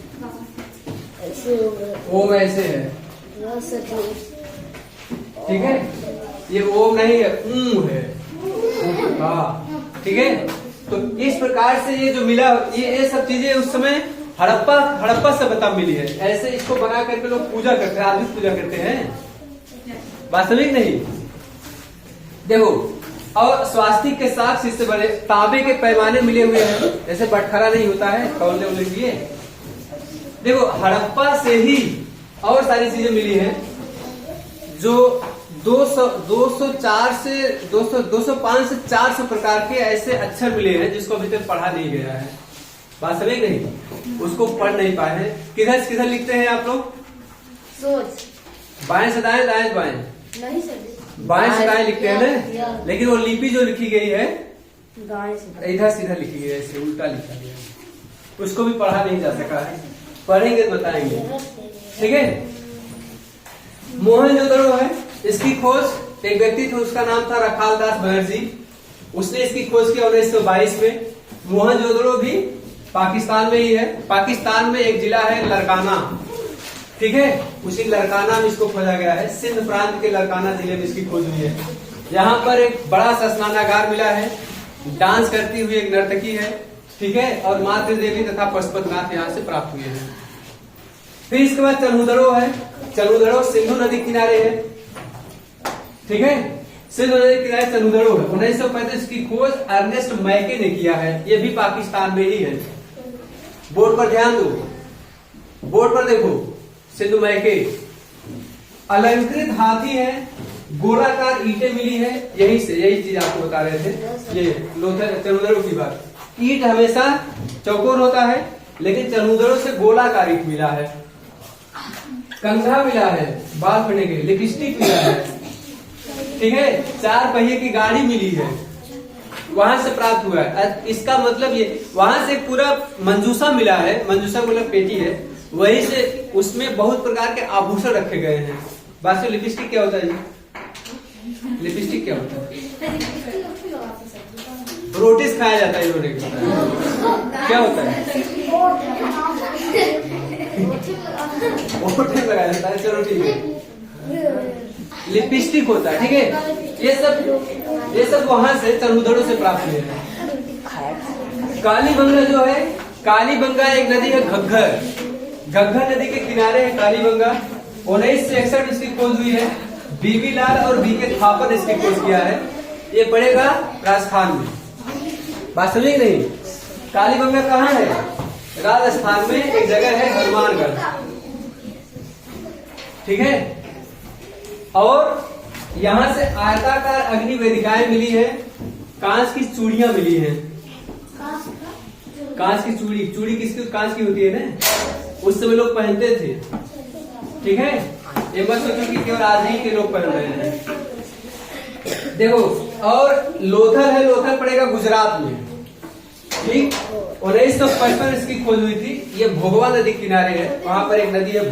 ऐसे। ओम ऐसे है, ठीक है। ये ओम नहीं है, है। हाँ, ठीक है। तो इस प्रकार से ये जो मिला, ये सब चीजें उस समय हड़प्पा सभ्यता मिली है। ऐसे इसको बना करके लोग पूजा करते हैं, आज भी पूजा करते हैं, वास्तविक नहीं। देखो, और स्वास्तिक के साथ इससे बड़े तांबे के पैमाने मिले हुए हैं, जैसे बटखरा नहीं होता है तौलने उलने के लिए। देखो, हड़प्पा से ही और सारी चीजें मिली हैं जो 205 से 400 प्रकार के ऐसे अक्षर मिले हैं जिसको अभी तक पढ़ा नहीं गया है, वास्तविक नहीं, उसको पढ़ नहीं पाए हैं। किधर से किधर लिखते हैं आप लोग? सोच बाएं से दाएं, दाएं से बाएं, नहीं सर, बाएं से दाएं लिखते हैं ना। लेकिन वो लिपि जो लिखी गई है इधर सीधा लिखी गई है, ऐसे उल्टा लिखा गया है, उसको भी पढ़ा नहीं जा सका है। पढ़ेंगे तो बताएंगे, ठीक है। मोहनजोदड़ो है, इसकी खोज एक व्यक्ति थे, उसका नाम था रखाल दास बनर्जी। उसने इसकी खोज की 1922 में। मोहनजोदड़ो भी पाकिस्तान में ही है। पाकिस्तान में एक जिला है लरकाना, ठीक है, उसी लरकाना में इसको खोजा गया है। सिंध प्रांत के लरकाना जिले में इसकी खोज हुई है। यहाँ पर एक बड़ा सा स्नानागार मिला है, डांस करती हुई एक नर्तकी है, ठीक है, और मातृ देवी तथा पशुपतिनाथ यहाँ से प्राप्त हुए हैं। फिर इसके बाद चनहुदड़ो है। चनहुदड़ो सिंधु नदी किनारे है, ठीक है, सिंधु नदी किनारे चनहुदड़ो है। 1935 की खोज अर्नेस्ट मैके ने किया है, ये भी पाकिस्तान में ही है। बोर्ड पर ध्यान दो, बोर्ड पर देखो, सिंधु मैके। अलंकृत हाथी है, गोलाकार ईंटें मिली है, यही से यही चीज आपको बता रहे थे, ये लोथल चनहुदड़ो की बात। ईंट हमेशा चौकोर होता है, लेकिन चनहुदड़ो से गोलाकार ईंट मिला है। कंघा मिला है बाल पड़ने के लिए, लिपस्टिक मिला है, ठीक है, 4 पहिए की गाड़ी मिली है, वहां से प्राप्त हुआ है। इसका मतलब ये वहां से पूरा मंजूसा मिला है, मंजूसा मतलब पेटी है, वहीं से उसमें बहुत प्रकार के आभूषण रखे गए हैं। बात लिपस्टिक क्या होता है जी? लिपस्टिक क्या होता है? रोटी से खाया जाता है, रोटी क्या होता है? लगाया जाता है, चलो ठीक है, लिपस्टिक होता है, ठीक है। ये सब वहां से चनहुदड़ो से प्राप्त हुए हैं। कालीबंगा जो है, कालीबंगा एक नदी है, घग्घर नदी के किनारे है कालीबंगा। 1961 इसकी खोज हुई है। बीबी लाल और बीके थापर ने इसकी खोज किया है। ये पड़ेगा राजस्थान में, वास्तविक नहीं। कालीबंगा कहाँ है? राजस्थान में एक जगह है हनुमानगढ़, ठीक है। और यहां से आयताकार अग्नि वेदिकाएं मिली है, कांच की चूड़ियां मिली हैं। कांच की चूड़ी किसकी? कांच की होती है ना, उस समय लोग पहनते थे, ठीक है। ये मत सोचो कि केवल आज ही के लोग पहन रहे हैं। देखो, और लोथल है, लोथल पड़ेगा गुजरात में, ठीक। 1955 इसकी खोज हुई थी। ये भोगवा नदी किनारे है, वहां पर एक नदी है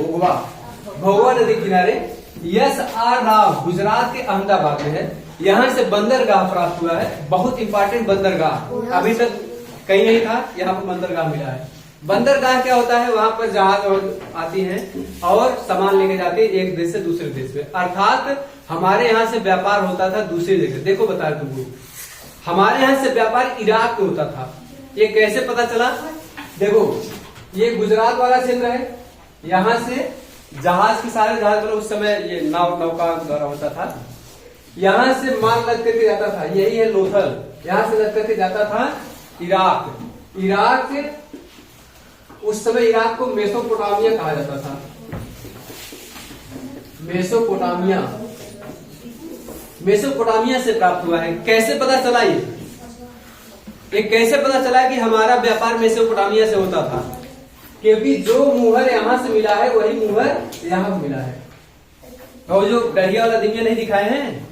भोगवा नदी किनारे। SR राव गुजरात के अहमदाबाद में है। यहाँ से बंदरगाह प्राप्त हुआ है, बहुत इंपॉर्टेंट बंदरगाह, अभी तक कहीं नहीं था, यहाँ पर बंदरगाह मिला है। बंदरगाह क्या होता है? वहां पर जहाज आती हैं और सामान लेके जाती है एक देश से दूसरे देश में। अर्थात हमारे यहाँ से व्यापार होता था दूसरी जगह। देखो बता रहे तुमको, हमारे यहाँ से व्यापार इराक में होता था। ये कैसे पता चला? देखो, ये गुजरात वाला क्षेत्र है, यहाँ से जहाज के सारे जहाज, मतलब उस समय ये नौका द्वारा होता था। यहाँ से माल लग करके जाता था, यही है लोथल, यहाँ से लग करके जाता था इराक। उस समय इराक को मेसोपोटामिया कहा जाता था। मेसोपोटामिया से प्राप्त हुआ है। कैसे पता चला? ये कैसे पता चला कि हमारा व्यापार मेसोपोटामिया से होता था? क्योंकि जो मुहर यहाँ से मिला है वही मुहर यहाँ को मिला है। और जो डरिया वाला दिव्य नहीं दिखाए हैं,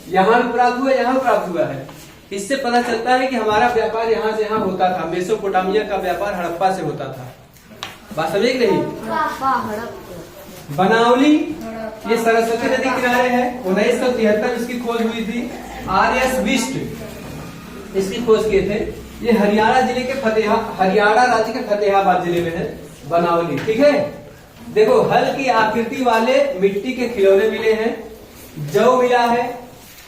यहाँ भी प्राप्त हुआ, यहाँ प्राप्त हुआ है। इससे पता चलता है कि हमारा व्यापार यहाँ से यहाँ होता था। मेसोपोटामिया का व्यापार हड़प्पा से होता था। बात समझे कि नहीं? बनावली ये सरस्वती नदी किनारे है। 1973 में इसकी खोज हुई थी। आर.एस. बिष्ट इसकी खोज किए थे। ये हरियाणा जिले के हरियाणा राज्य के फतेहाबाद जिले में है बनावली। ठीक है, देखो हल्की आकृति वाले मिट्टी के खिलौने मिले हैं, जौ मिला है,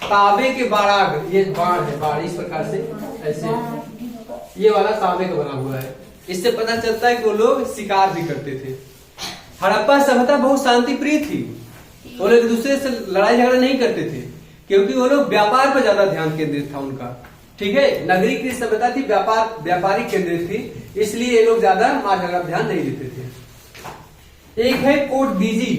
तांबे के बाराग, ये बाण है, बाण इस प्रकार से ऐसे ये वाला तांबे का बना हुआ है। इससे पता चलता है कि वो लोग शिकार भी करते थे। हड़प्पा सभ्यता बहुत शांति प्रिय थी। वो लोग एक दूसरे से लड़ाई झगड़ा नहीं करते थे, क्योंकि वो लोग व्यापार पर ज्यादा ध्यान केंद्रित था उनका। ठीक है, नगरीकृत सभ्यता थी, व्यापारिक केंद्रित थी, इसलिए ये लोग ज्यादा मार झगड़ा ध्यान नहीं देते थे। एक है कोटदीजी।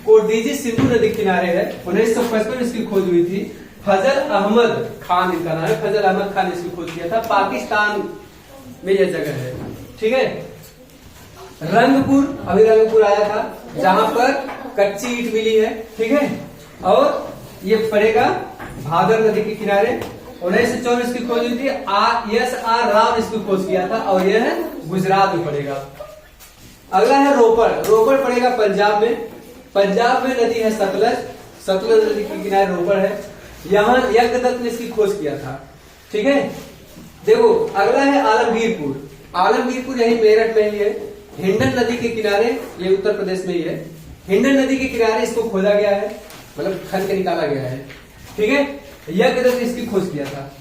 कोटदीजी सिंधु नदी किनारे है। 1955 में इसकी खोज हुई थी। फजल अहमद खान इनका नाम है। फजल अहमद खान ने इसकी खोज किया था। पाकिस्तान में यह जगह है। ठीक है, रंगपुर, अभी रंगपुर आया था, जहां पर कच्ची ईंट मिली है। ठीक है, और ये पड़ेगा भादर नदी के किनारे। 1924 की खोज हुई थी। S.R. राव इसकी खोज किया था, और यह गुजरात में पड़ेगा। अगला है रोपड़। रोपड़ पड़ेगा पंजाब में। पंजाब में नदी है सतलज। सतलज नदी के किनारे रोपड़ है। यहाँ यज्ञदत्त ने इसकी खोज किया था। ठीक है, देखो अगला है आलमगीरपुर। आलमगीरपुर यही मेरठ में ही है। हिंडन नदी के किनारे, ये उत्तर प्रदेश में ही है। हिंडन नदी के किनारे इसको खोजा गया है, मतलब खन के निकाला गया है। ठीक है, यज्ञदत्त ने इसकी खोज किया था।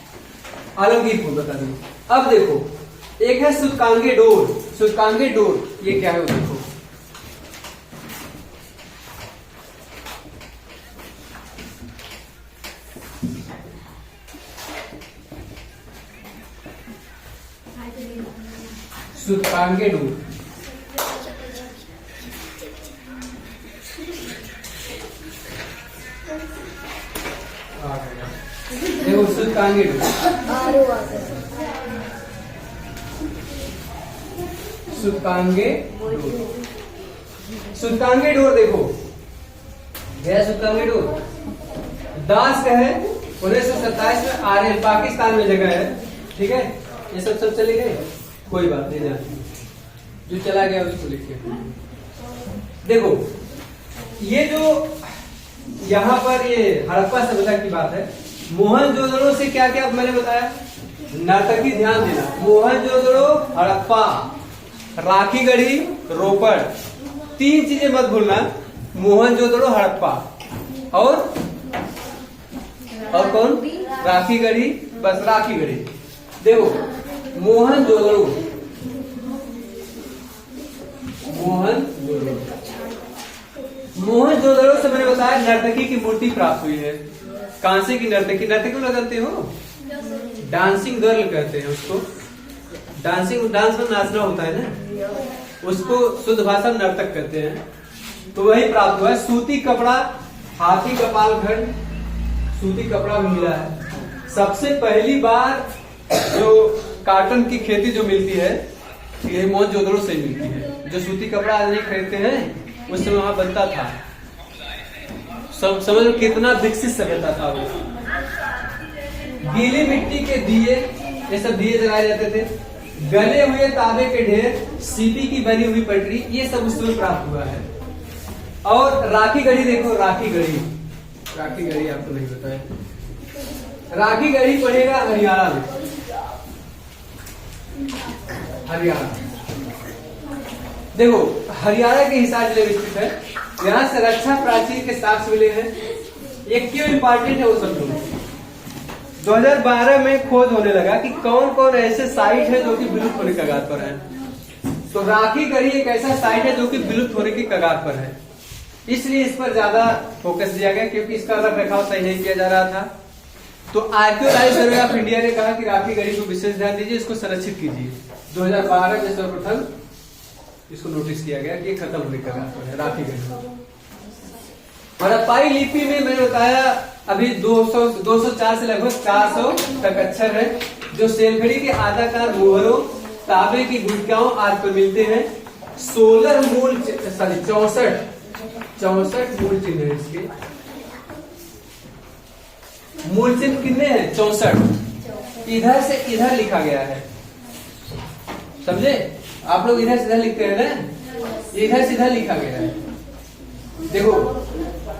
आलमगीरपुर बता दी। अब देखो एक है सूतकांगे डोर। सूतकांगे डोर ये क्या है वो देखो। सूतकांगे डोर देखो, सूतकांगे डोर, सूतकांगे डोर, सूतकांगे डोर देखो गया। सूतकांगे डोर दास का है। 1927 में आर्यल पाकिस्तान में जगह है। ठीक है, ये सब चले गए, कोई बात नहीं, जाती जो चला गया उसको लिखिए। देखो ये जो यहाँ पर ये हड़प्पा सभ्यता की बात है। मोहनजोदड़ो से क्या क्या मैंने बताया, नर्तकी, ध्यान देना। मोहनजोदड़ो, हड़प्पा, राखीगढ़ी, रोपड़, तीन चीजें मत भूलना। मोहनजोदड़ो, हड़प्पा और कौन, राखीगढ़ी, बस राखीगढ़ी। देखो मोहनजोदड़ो, मोहनजोदड़ो से मैंने बताया नर्तकी की मूर्ति प्राप्त हुई है। कांसे की नर्तकी। नर्तकी को जानते हो, डांसिंग गर्ल कहते हैं उसको। डांसिंग, डांस में नाचना होता है ना, उसको शुद्ध भाषा में नर्तक कहते हैं। तो वही प्राप्त हुआ है। सूती कपड़ा, हाथी कपाल खंड, सूती कपड़ा भी मिला है। सबसे पहली बार जो कॉटन की खेती जो मिलती है ये मोहनजोदड़ो से मिलती है। जो सूती कपड़ा आज नहीं खरीदते हैं, उस समय वहां बनता था। सब समझ कितना विकसित सभ्यता था वो। गीली मिट्टी के दिए, ये सब दिए जलाए जाते थे। गले हुए तांबे के ढेर, सीपी की बनी हुई पटरी, ये सब उस समय प्राप्त हुआ है। और राखीगढ़ी देखो, राखीगढ़ी, राखीगढ़ी आपको नहीं बताया। राखीगढ़ी पड़ेगा हरियाणा में। हरियाणा देखो, हरियाणा के हिसार जिले में स्थित है। यहाँ से रक्षा प्राचीर के साक्ष्य मिले हैं। ये क्यों इंपॉर्टेंट है वो सब लोग। 2012 में खोज होने लगा कि कौन कौन ऐसे साइट है जो कि विलुप्त होने के कगार पर है। तो राखीगढ़ी एक ऐसा साइट है जो कि विलुप्त होने की कगार पर है, इसलिए इस पर ज्यादा फोकस दिया गया, क्योंकि इसका रख रखाव सही नहीं किया जा रहा था। तो आर्कियोलॉजिकल सर्वे ऑफ इंडिया ने कहा कि राखीगढ़ी को विशेष ध्यान दीजिए, इसको संरक्षित कीजिए। 2012 में सर्वप्रथम इसको नोटिस किया गया कि खत्म होने का है राखीगढ़ी। हड़प्पाई लिपि में मैंने बताया अभी 204 से लगभग 400 तक अक्षर है, जो सेलखड़ी के आधाकार मोहरों, तांबे की गुटकाओं आदि पर मिलते हैं। 64 मूल चिन्ह है इसके। मूल चिन्ह कितने हैं? 64। इधर से इधर लिखा गया है, समझे? आप लोग इधर से इधर लिखते हैं ना, इधर से इधर लिखा गया है। देखो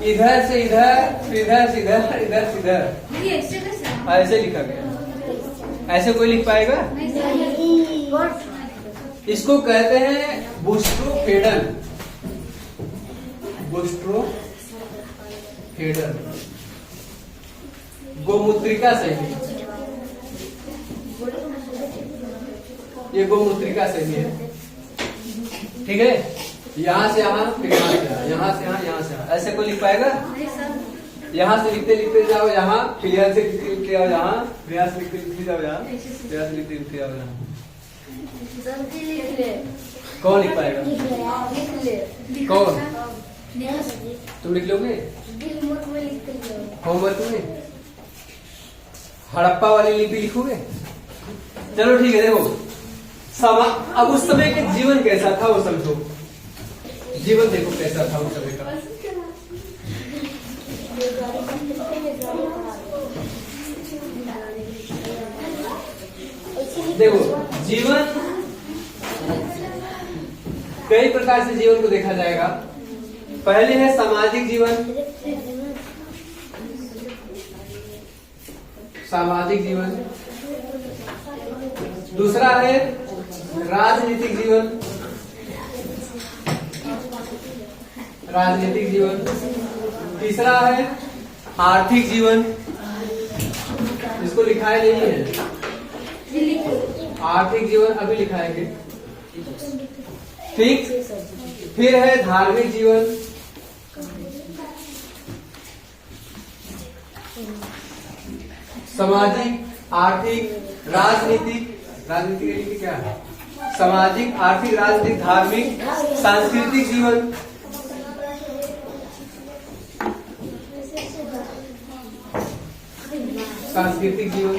इधर से इधर, फिर इधर से इधर, इधर से इधर, ऐसे लिखा गया। ऐसे कोई लिख पाएगा? इसको कहते हैं बूस्ट्रोफेडन। बूस्ट्रोफेडन गोमूत्रिका सही, ये गोमूत्रिका सही है, ठीक है? यहाँ से यहाँ, फिर यहाँ से यहाँ, यहाँ से यहाँ, यहाँ से यहाँ, ऐसे कोई लिख पाएगा? यहाँ से लिखते लिखते जाओ यहाँ, फिर यहाँ से लिखते जाओ यहाँ, फिर यहाँ से लिखते जाओं यहाँ, फिर यहाँ से लिखते जाओ यहाँ। कौन लिख पाएगा? कौन? तुम लिख लोगे होमवर्क में? हड़प्पा वाली लिपि लिखोगे? चलो ठीक है। देखो अब उस समय के जीवन कैसा था वो समझो। जीवन देखो कैसा था उस समय का। देखो जीवन कई प्रकार से जीवन को देखा जाएगा। पहले है सामाजिक जीवन, सामाजिक जीवन। दूसरा है राजनीतिक जीवन, राजनीतिक जीवन। तीसरा है आर्थिक जीवन, इसको लिखाया नहीं है, आर्थिक जीवन अभी लिखाएंगे, ठीक। फिर है धार्मिक जीवन, सामाजिक, आर्थिक, राजनीतिक। राजनीतिक के लिए क्या है? सामाजिक, आर्थिक, राजनीतिक, धार्मिक, सांस्कृतिक जीवन। सांस्कृतिक जीवन।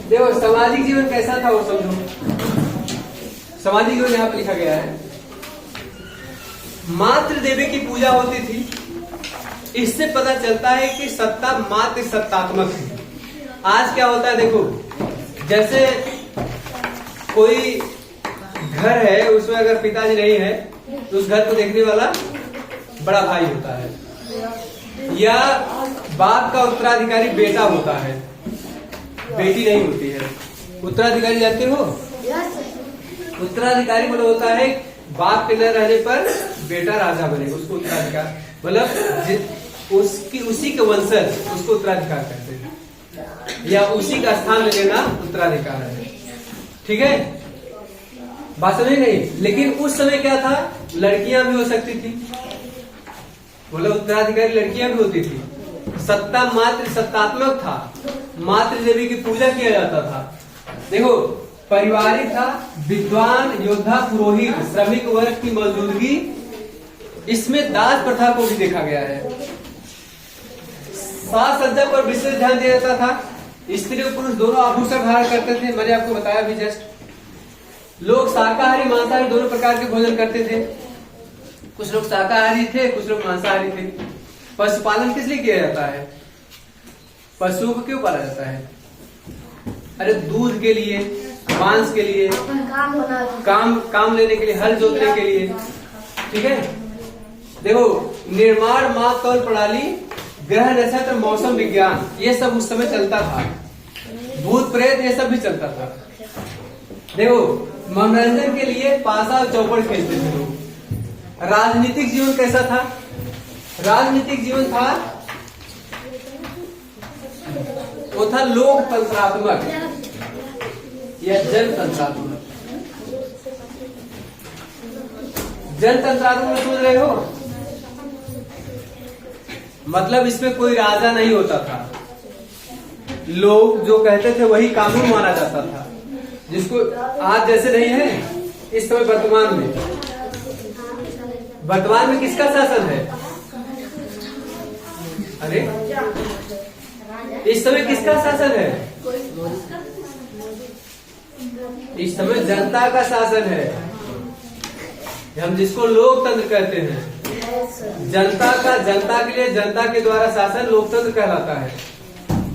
देखो सामाजिक जीवन कैसा था वो समझो। सामाजिक जीवन यहाँ पे लिखा गया है, मातृ देवी की पूजा होती थी। इससे पता चलता है कि सत्ता मात्र सत्तात्मक है। आज क्या होता है देखो, जैसे कोई घर है, उसमें अगर पिताजी नहीं है तो उस घर को देखने वाला बड़ा भाई होता है, या बाप का उत्तराधिकारी बेटा होता है, बेटी नहीं होती है। उत्तराधिकारी जानते हो? उत्तराधिकारी मतलब होता है बाप के न रहने पर बेटा राजा बनेगा, उसको उत्तराधिकार, मतलब उसकी उसी के वंशज उसको उत्तराधिकार कहते हैं, या उसी का स्थान ले लेना उत्तराधिकार है, ठीक है? बात समझ नहीं? लेकिन उस समय क्या था, लड़कियां भी हो सकती थी, बोला उत्तराधिकारी लड़कियां भी होती थी। सत्ता मात्र सत्तात्मक था, मातृ देवी की पूजा किया जाता था। देखो पारिवारिक था, विद्वान, योद्धा, पुरोहित, श्रमिक वर्ग की मौजूदगी। इसमें दास प्रथा को भी देखा गया है। साज सज्जा पर विशेष ध्यान दिया जाता था। स्त्री और पुरुष दोनों आभूषण धारण करते थे, मैंने आपको बताया भी जस्ट। लोग शाकाहारी मांसाहारी दोनों प्रकार के भोजन करते थे। कुछ लोग शाकाहारी थे, कुछ लोग मांसाहारी थे। पशुपालन किस लिए किया जाता है? पशुओं को क्यों पाला जाता है? अरे दूध के लिए, मांस के लिए, काम लेने के लिए, हल जोतने के लिए, ठीक है? देखो निर्माण, माप तौल प्रणाली, ग्रह नक्षत्र, मौसम विज्ञान, ये सब उस समय चलता था। भूत प्रेत ये सब भी चलता था। देखो मनोरंजन के लिए पासा और चौपड़ खेलते थे लोग। राजनीतिक जीवन कैसा था? राजनीतिक जीवन था, वो था लोकतंत्रात्मक या जनतंत्रात्मक। जनतंत्रात्मक समझ रहे हो? मतलब इसमें कोई राजा नहीं होता था, लोग जो कहते थे वही कानून माना जाता था, जिसको आज जैसे नहीं है इस समय। वर्तमान में किसका शासन है? अरे इस समय किसका शासन है? इस समय जनता का शासन है, हम जिसको लोकतंत्र कहते हैं। जनता के लिए, जनता के द्वारा शासन लोकतंत्र कहलाता है।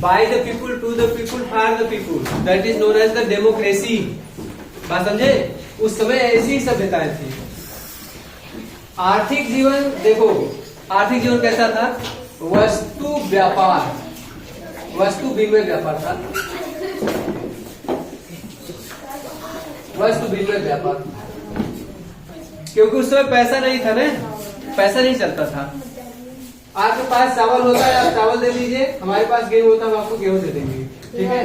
By the people, to the people, for the people, that is known as the democracy. बात समझे? उस समय ऐसी सभ्यताएं थी। आर्थिक जीवन देखो, आर्थिक जीवन कैसा था? वस्तु व्यापार, वस्तु विनिमय व्यापार था, वस्तु विनिमय व्यापार। क्योंकि उस समय पैसा नहीं था ना, पैसा नहीं चलता था। आपके पास चावल होता है, आप चावल दे दीजिए, हमारे पास गेहूं होता है, हम आपको गेहूं दे देंगे, ठीक है?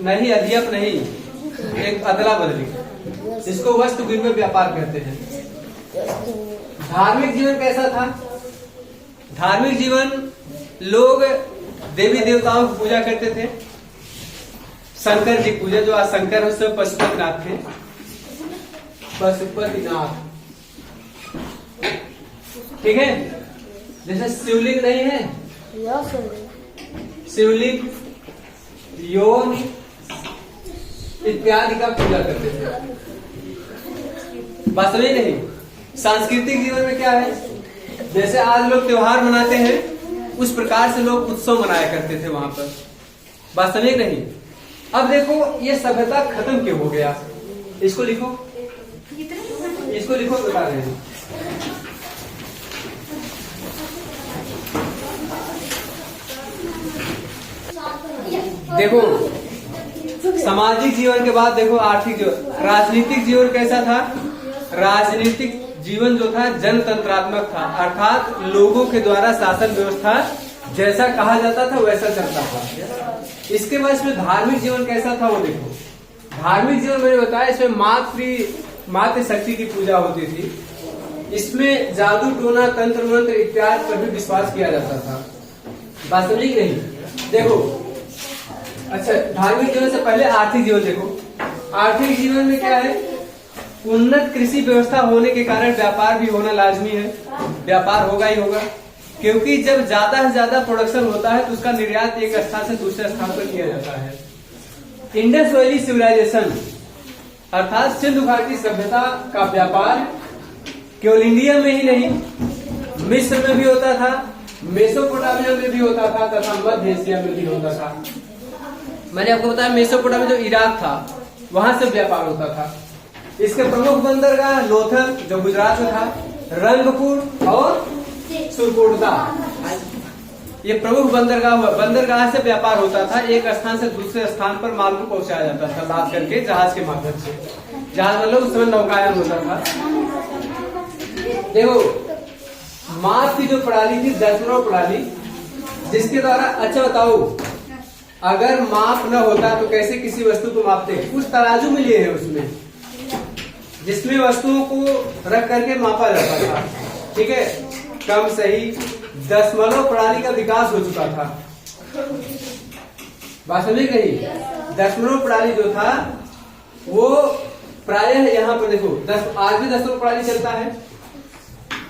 नहीं, अधियप नहीं, एक अदला बदली, इसको वस्तु विनिमय व्यापार कहते हैं। धार्मिक जीवन कैसा था? धार्मिक जीवन, लोग देवी देवताओं की पूजा करते थे। शंकर जी पूजा, जो आज शंकर है, उससे पशुपतिनाथ थे, पशुपतिनाथ, ठीक है? जैसे शिवलिंग नहीं है, शिवलिंग, योनि इत्यादि का पूजा करते थे। बात समझे नहीं? सांस्कृतिक जीवन में क्या है? जैसे आज लोग त्योहार मनाते हैं, उस प्रकार से लोग उत्सव मनाया करते थे वहां पर। बात समझे नहीं? अब देखो ये सभ्यता खत्म क्यों हो गया? इसको लिखो, इसको लिखो, बता रहे हैं। देखो सामाजिक जीवन के बाद देखो आर्थिक जीवन। राजनीतिक जीवन कैसा था? राजनीतिक जीवन जो था जनतंत्रात्मक था, अर्थात लोगों के द्वारा शासन व्यवस्था जैसा कहा जाता था वैसा चलता था। इसके बाद इसमें धार्मिक जीवन कैसा था वो देखो। धार्मिक जीवन मैंने बताया, इसमें मातृ शक्ति की पूजा होती थी। इसमें जादू टोना तंत्र मंत्र इत्यादि पर भी विश्वास किया जाता था। बात समझी कि नहीं? देखो अच्छा, धार्मिक जीवन से पहले आर्थिक जीवन देखो। आर्थिक जीवन में क्या है? उन्नत कृषि व्यवस्था होने के कारण व्यापार भी होना लाजमी है। व्यापार होगा ही होगा, क्योंकि जब ज्यादा से ज्यादा प्रोडक्शन होता है तो उसका निर्यात एक स्थान से दूसरे स्थान पर किया जाता है। इंडस वैली सिविलाइजेशन अर्थात सिंधु घाटी सभ्यता का व्यापार केवल इंडिया में ही नहीं, मिस्र में भी होता था, मेसोपोटामिया में भी होता था तथा मध्य एशिया में भी होता था। मैंने आपको बताया मेसोपोटामिया जो इराक था वहां से व्यापार होता था। इसके प्रमुख बंदरगाह लोथल जो गुजरात में था, रंगपुर और सुरकोटदा, ये प्रमुख बंदरगाह से व्यापार होता था। एक स्थान से दूसरे स्थान पर माल को पहुंचाया जाता था लाद करके जहाज के माध्यम से। जहाज मतलब उस समय नौकायन होता था। देखो माप की जो प्रणाली थी, दशमलव प्रणाली, जिसके द्वारा, अच्छा बताओ, अगर माप न होता तो कैसे किसी वस्तु को मापते? कुछ तराजू में लिए है उसमें, जिसमें वस्तुओं को रख करके मापा जाता था, ठीक है? कम सही दशमलव प्रणाली का विकास हो चुका था। बात समझ गई? दशमलव प्रणाली जो था वो प्रायः यहाँ पर देखो आज भी दशमलव प्रणाली चलता है।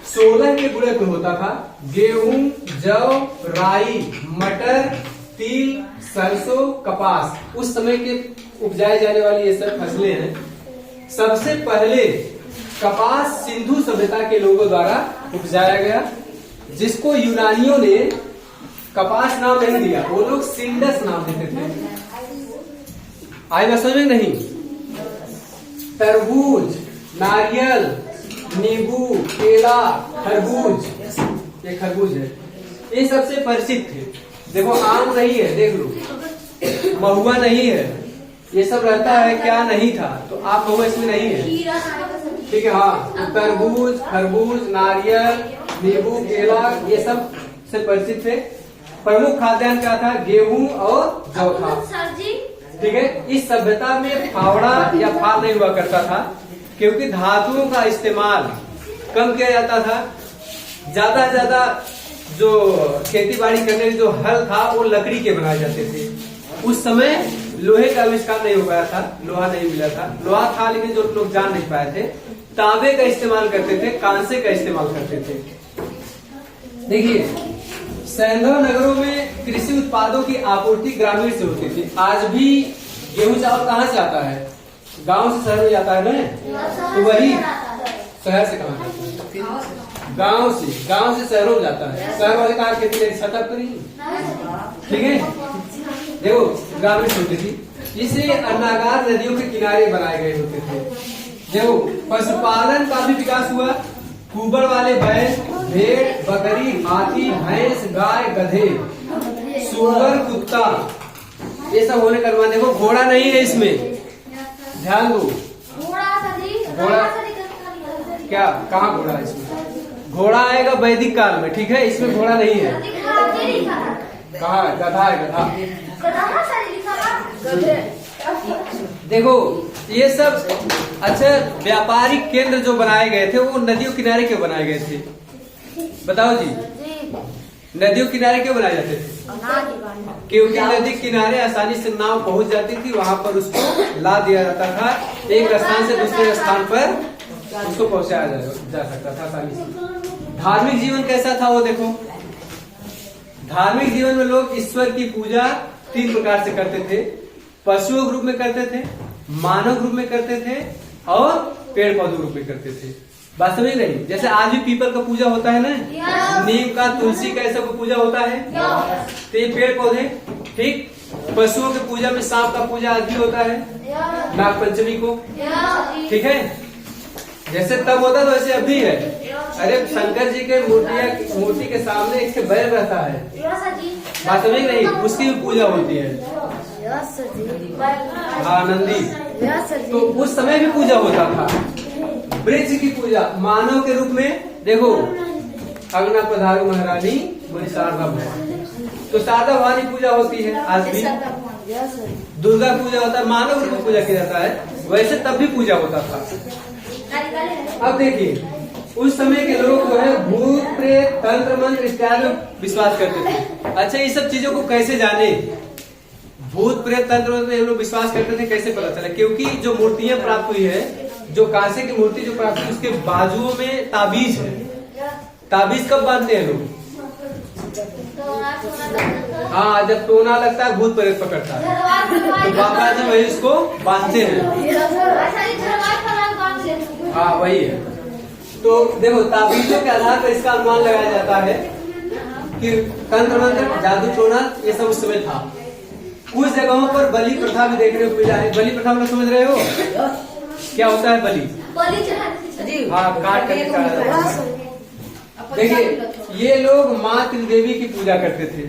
16 के गुणक में होता था। गेहूं, जौ, राई, मटर, तिल, सरसों, कपास, उस समय के उपजाए जाने वाली ये सब फसलें हैं। सबसे पहले कपास सिंधु सभ्यता के लोगों द्वारा उपजाया गया, जिसको यूनानियों ने कपास नाम नहीं दिया, वो लोग सिंडस नाम देते थे। आई बात समझ में नहीं? तरबूज, नारियल, नींबू, केला, खरबूज, ये खरबूज है, ये सबसे परिचित थे। देखो आम नहीं है, देख लो, महुआ नहीं है, ये सब रहता है, क्या नहीं था, तो आप महुआ इसमें नहीं है, ठीक है? हाँ, तो तरबूज, खरबूज, नारियल, नींबू, केला, ये सब से परिचित थे। प्रमुख खाद्यान्न क्या था? गेहूं और जौ था, ठीक है? इस सभ्यता में फावड़ा या फाल नहीं हुआ करता था, क्योंकि धातुओं का इस्तेमाल कम किया जाता था। ज्यादा से ज्यादा जो खेती बाड़ी करने के जो हल था वो लकड़ी के बनाए जाते थे। उस समय लोहे का आविष्कार नहीं हो पाया था, लोहा नहीं मिला था। लोहा था लेकिन जो लोग जान नहीं पाए थे। तांबे का इस्तेमाल करते थे, कांसे का इस्तेमाल करते थे। देखिए सैंधव नगरों में कृषि उत्पादों की आपूर्ति ग्रामीण से होती थी। आज भी गेहूं चावल कहाँ से आता है? गांव से शहर में जाता है ना, तो वही शहर से कहाँ? गांव से शहरों में जाता है। शहर वाले कहा खेती करें, छत तो नहीं, ठीक है। देखो ग्रामीण होती थी, इसलिए अन्नागार नदियों के किनारे बनाए गए होते थे। देखो पशुपालन का भी विकास हुआ। कुबड़ वाले बैल, भेड़, बकरी, हाथी, भैंस, गाय, गधे, सुअर, कुत्ता, ये सब होने करवा। देखो घोड़ा नहीं है इसमें, ध्यान दो। घोड़ा क्या, कहाँ घोड़ा है इसमें? घोड़ा आएगा वैदिक काल में, ठीक है, इसमें घोड़ा नहीं है। कहाँ है? गधा है, गधा। देखो ये सब अच्छा व्यापारिक केंद्र जो बनाए गए थे वो नदियों किनारे क्यों बनाए गए थे? बताओ जी, नदियों किनारे क्यों बनाए जाते थे? क्योंकि नदी किनारे आसानी से नाव पहुंच जाती थी, वहां पर उसको ला दिया जाता था, एक स्थान से दूसरे स्थान पर उसको पहुंचाया जा सकता था आसानी से। धार्मिक जीवन कैसा था वो देखो। धार्मिक जीवन में लोग ईश्वर की पूजा 3 प्रकार से करते थे। पशुओं के रूप में करते थे, मानव के रूप में करते थे और पेड़ पौधों के रूप में करते थे। बात समझ रही? जैसे आज भी पीपल का पूजा होता है ना, नीम का, तुलसी का, ऐसा पूजा होता है, तो ये पेड़ पौधे, ठीक। पशुओं की पूजा में सांप का पूजा आज भी होता है, नाग पंचमी को, ठीक है। जैसे तब होता तो वैसे अब भी है। अरे शंकर जी के मूर्ति के सामने एक बैल रहता है, बात समझ नहीं, उसकी भी पूजा होती है। हाँ नंदी, तो उस समय भी पूजा होता था। वृक्ष की पूजा मानव के रूप में, देखो अंगना पधारो महारानी बोली शारदा भवानी, तो शारदा भवानी पूजा होती है आज भी। दुर्गा पूजा होता है, मानव रूप में पूजा किया जाता है, वैसे तब भी पूजा होता था। अब देखिए उस समय के लोग जो है भूत प्रेत तंत्र मंत्र इत्यादि में विश्वास करते थे। अच्छा ये सब चीजों को कैसे जाने? भूत प्रेत तंत्र मंत्र में लोग विश्वास करते थे, कैसे पता चला? क्योंकि जो मूर्तियां प्राप्त हुई है, जो कांसे की मूर्ति जो प्राप्त हुई, उसके बाजुओं में ताबीज है। ताबीज कब बांधते हैं लोग? हाँ, जब टोना लगता है भूत प्रेत पकड़ता है तो बाबा जी वही उसको बांधते हैं। हाँ वही है। तो देखो ताबीजों के आधार पर इसका अनुमान लगाया जाता है कि तंत्र मंत्र, जादू टोना ये सब उस समय था। कुछ जगहों पर बलि प्रथा भी देखने को मिला है। बलि प्रथा मतलब समझ रहे हो क्या होता है? बलि, हाँ काट करके। देखिए ये लोग माँ त्रिदेवी की पूजा करते थे।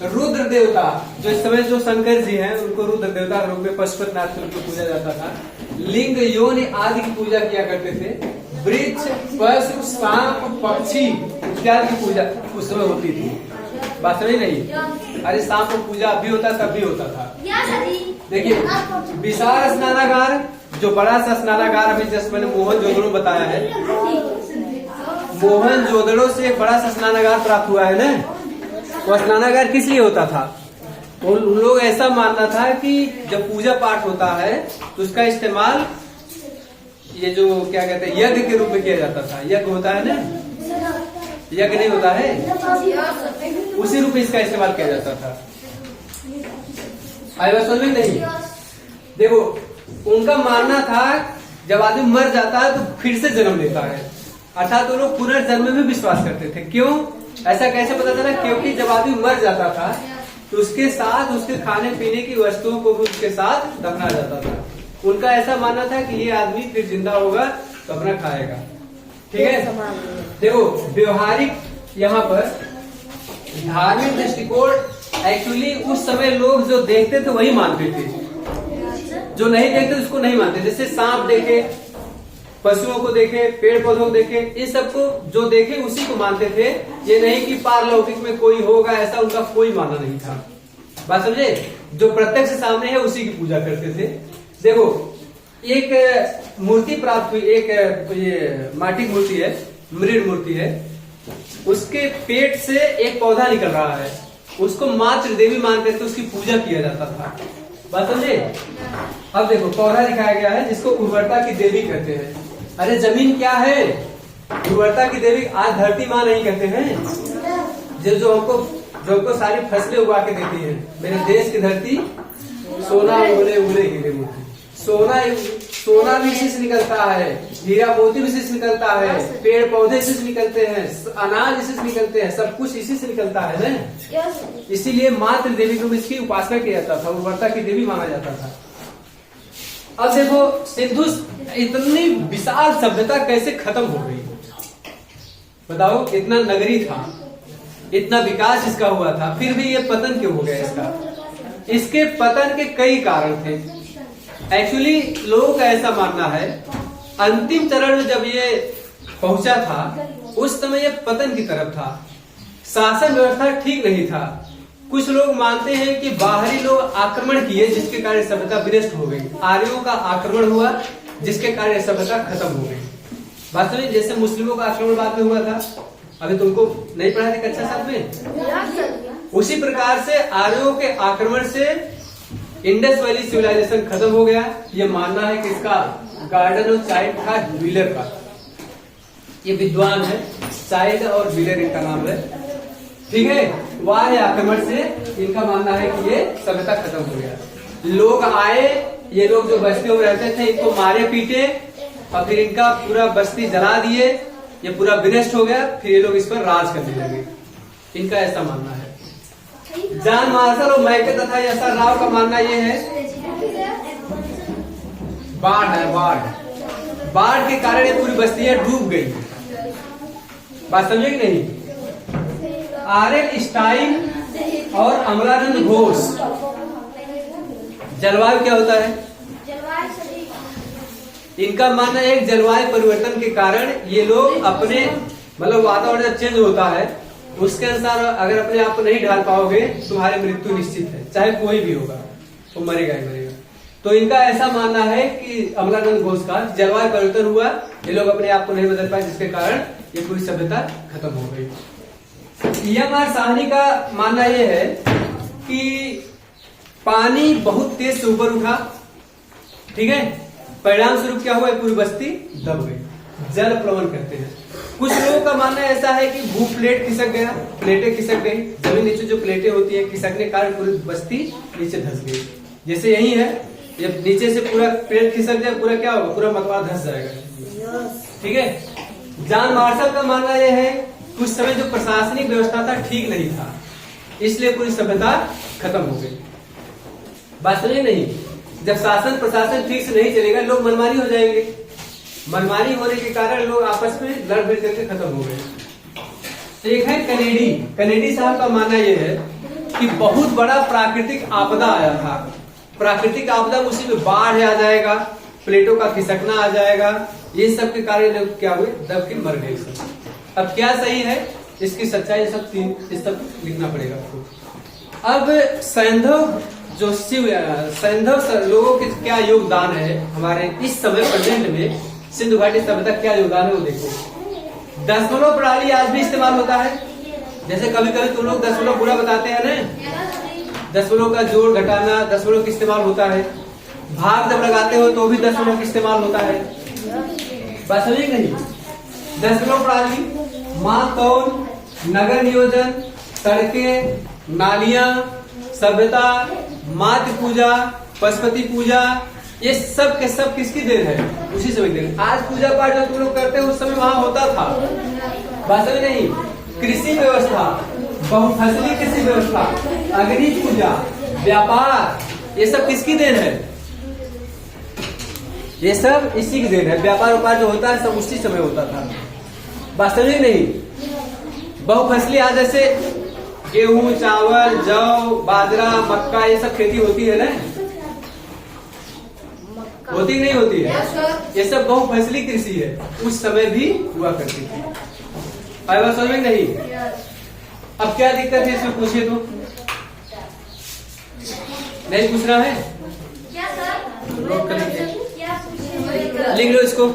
रुद्र देवता जो इस समय जो शंकर जी हैं उनको रुद्र देवता के रूप में पशुपतिनाथ के रूप में पूजा जाता था। लिंग योनि आदि की पूजा किया करते थे। वृक्ष, पशु, सांप, पक्षी इत्यादि की पूजा उस समय होती थी। बात समझ नहीं? अरे सांप की पूजा अभी होता तब भी होता था। देखिए विशाल स्नानागार, जो बड़ा सा स्नानागार अभी जैसे मैंने मोहनजोदड़ो बताया है, मोहनजोदड़ो से एक बड़ा सा स्नानागार प्राप्त हुआ है ना। वो स्नानागार किस लिए होता था? उन लोग ऐसा मानना था कि जब पूजा पाठ होता है तो उसका इस्तेमाल ये जो क्या कहते हैं यज्ञ के रूप में किया जाता था। यज्ञ होता है ना, यज्ञ नहीं होता है, उसी रूप में इसका इस्तेमाल किया जाता था। आई बात समझ में नहीं? देखो उनका मानना था जब आदमी मर जाता है तो फिर से जन्म लेता है, अर्थात वो लोग पुनर्जन्म में विश्वास करते थे। क्यों ऐसा कैसे पता चला? क्योंकि जब आदमी मर जाता था तो उसके साथ उसके खाने पीने की वस्तुओं को भी उसके साथ दफना जाता था। उनका ऐसा मानना था कि ये आदमी फिर जिंदा होगा तो अपना खाएगा, ठीक है। देखो व्यवहारिक यहाँ पर धार्मिक दृष्टिकोण एक्चुअली उस समय लोग जो देखते थे वही मानते थे, जो नहीं देखते उसको नहीं मानते। जैसे सांप देखे, पशुओं को देखे, पेड़ पौधों को देखे, इस सबको जो देखे उसी को मानते थे। ये नहीं कि पारलौकिक में कोई होगा, ऐसा उनका कोई मानना नहीं था। बात समझे? जो प्रत्यक्ष सामने है उसी की पूजा करते थे। देखो एक मूर्ति प्राप्त हुई, एक ये माटी मूर्ति है, मृण मूर्ति है, उसके पेट से एक पौधा निकल रहा है, उसको माँ त्रिदेवी मानते थे, उसकी पूजा किया जाता था। बात समझे? अब देखो पौधा दिखाया गया है जिसको उर्वरता की देवी कहते हैं। अरे जमीन क्या है? उर्वरता की देवी। आज धरती माँ नहीं कहते हैं, जो हमको सारी फसलें उगा के देती है। मेरे देश की धरती सोना उगले उगले हीरे मोती, सोना भी इसी से निकलता है, हीरा मोती भी इसी से निकलता है, पेड़ पौधे इसी से निकलते हैं, अनाज इसी से निकलते हैं, सब कुछ इसी से निकलता है ना। इसीलिए मातृ देवी को इसकी उपासना किया जाता था, उर्वरता की देवी माना जाता था। अब देखो सिंधु इतनी विशाल सभ्यता कैसे खत्म हो गई, बताओ। इतना नगरी था, इतना विकास इसका हुआ था, फिर भी ये पतन क्यों हो गया इसका? इसके पतन के कई कारण थे। एक्चुअली लोगों का ऐसा मानना है, अंतिम चरण में जब ये पहुंचा था उस समय ये पतन की तरफ था, शासन व्यवस्था ठीक नहीं था। कुछ लोग मानते हैं कि बाहरी लोग आक्रमण किए जिसके कारण सभ्यता विनष्ट हो गई, आर्यों का आक्रमण हुआ जिसके कारण सभ्यता खत्म हो गई। बात समझे, जैसे मुस्लिमों का आक्रमण बाद में हुआ था, अभी तुमको नहीं पढ़ा था कक्षा 7 में, उसी प्रकार से आर्यों के आक्रमण से इंडस वैली सिविलाइजेशन खत्म हो गया। ये मानना है किसका? गार्डन ऑफ चाइल्ड था, व्हीलर का। ये विद्वान है, चाइल्ड और व्हीलर इनका नाम है, ठीक है। वाह आक्रमण से इनका मानना है कि ये सभ्यता खत्म हो गया। लोग आए, ये लोग जो बस्तियों में रहते थे इनको मारे पीटे और फिर इनका पूरा बस्ती जला दिए, ये पूरा विनष्ट हो गया, फिर ये लोग इस पर राज करने लगे, इनका ऐसा मानना है। जॉन मार्शल और मैके तथा एस.आर. राव का मानना यह है बाढ़ के कारण ये पूरी बस्तियां डूब गई। बात समझे कि नहीं? आर.एल. स्टाइन और अमलानंद घोष, जलवायु क्या होता है? इनका मानना है एक जलवायु परिवर्तन के कारण ये लोग अपने मतलब वातावरण जब चेंज होता है उसके अनुसार अगर अपने आप को नहीं ढाल पाओगे तुम्हारी मृत्यु निश्चित है, चाहे कोई भी होगा तो मरेगा ही मरेगा। तो इनका ऐसा मानना है कि अमलानंद घोष का जलवायु परिवर्तन हुआ, ये लोग अपने आप को नहीं बदल पाए जिसके कारण ये पूरी सभ्यता खत्म हो गई। एम.आर. साहनी का मानना यह है कि पानी बहुत तेज से ऊपर उठा, ठीक है, परिणाम स्वरूप क्या हुआ? पूरी बस्ती दब गई, जल प्लवन कहते हैं। कुछ लोगों का मानना ऐसा है कि भू प्लेट खिसक गया, प्लेटें खिसक गई, जमीन नीचे जो प्लेटें होती है खिसकने के कारण पूरी बस्ती नीचे धंस गई। जैसे यही है, जब नीचे से पूरा प्लेट खिसक जाए पूरा क्या होगा? पूरा मकबरा धंस जाएगा, ठीक है। जॉन मार्शल का मानना यह है कुछ समय जो प्रशासनिक व्यवस्था था ठीक नहीं था, इसलिए पूरी सभ्यता खत्म हो गई। बात समझे नहीं? जब शासन प्रशासन ठीक से नहीं चलेगा लोग मनमानी हो जाएंगे, मनमानी होने के कारण लोग आपस में लड़ भिड़ करके खत्म हो गए। एक है कनेडी साहब का मानना यह है कि बहुत बड़ा प्राकृतिक आपदा आया था, प्राकृतिक आपदा उसी में बाढ़ आ जाएगा, प्लेटों का खिसकना आ जाएगा, ये सब के कारण लोग क्या हुए? दब के मर गए सब। अब क्या सही है इसकी सच्चाई सब लिखना पड़ेगा आपको। अब सैंधव लोगों के क्या योगदान है हमारे इस समय प्रेजेंट में सिंधु घाटी सभ्यता क्या योगदान है वो देखो। दशमलव प्रणाली आज भी इस्तेमाल होता है, जैसे कभी कभी तुम लोग दशमलव बुरा बताते हैं ना, दशमलव का जोड़ घटाना दशमलव का इस्तेमाल होता है, भाग जब लगाते हो तो भी दशमलव का इस्तेमाल होता है। बात समझे नहीं? दशमलव प्रणाली, माह तौल, नगर नियोजन, सड़कें, नालियां, सभ्यता, मातृ पूजा, पशुपति पूजा, ये सब के सब किसकी देन है? उसी समय देन। आज पूजा पाठ जो तुम लोग करते हो उस समय वहां होता था। बात समझ नहीं? कृषि व्यवस्था, बहुफसली कृषि व्यवस्था, अग्नि पूजा, व्यापार, ये सब किसकी देन है? ये सब इसी की देन है। व्यापार व्यापार जो होता है सब उसी समय होता था। बात समझे नहीं? बहुफसली आज जैसे गेहूं, चावल, जौ, बाजरा, मक्का, ये सब खेती होती है ना, होती नहीं होती है? ये सब बहुफसली कृषि है, उस समय भी हुआ करती थी। बात समझ में नहीं? अब क्या दिक्कत है इसमें पूछिए तो? नहीं पूछना है? लिख लो इसको।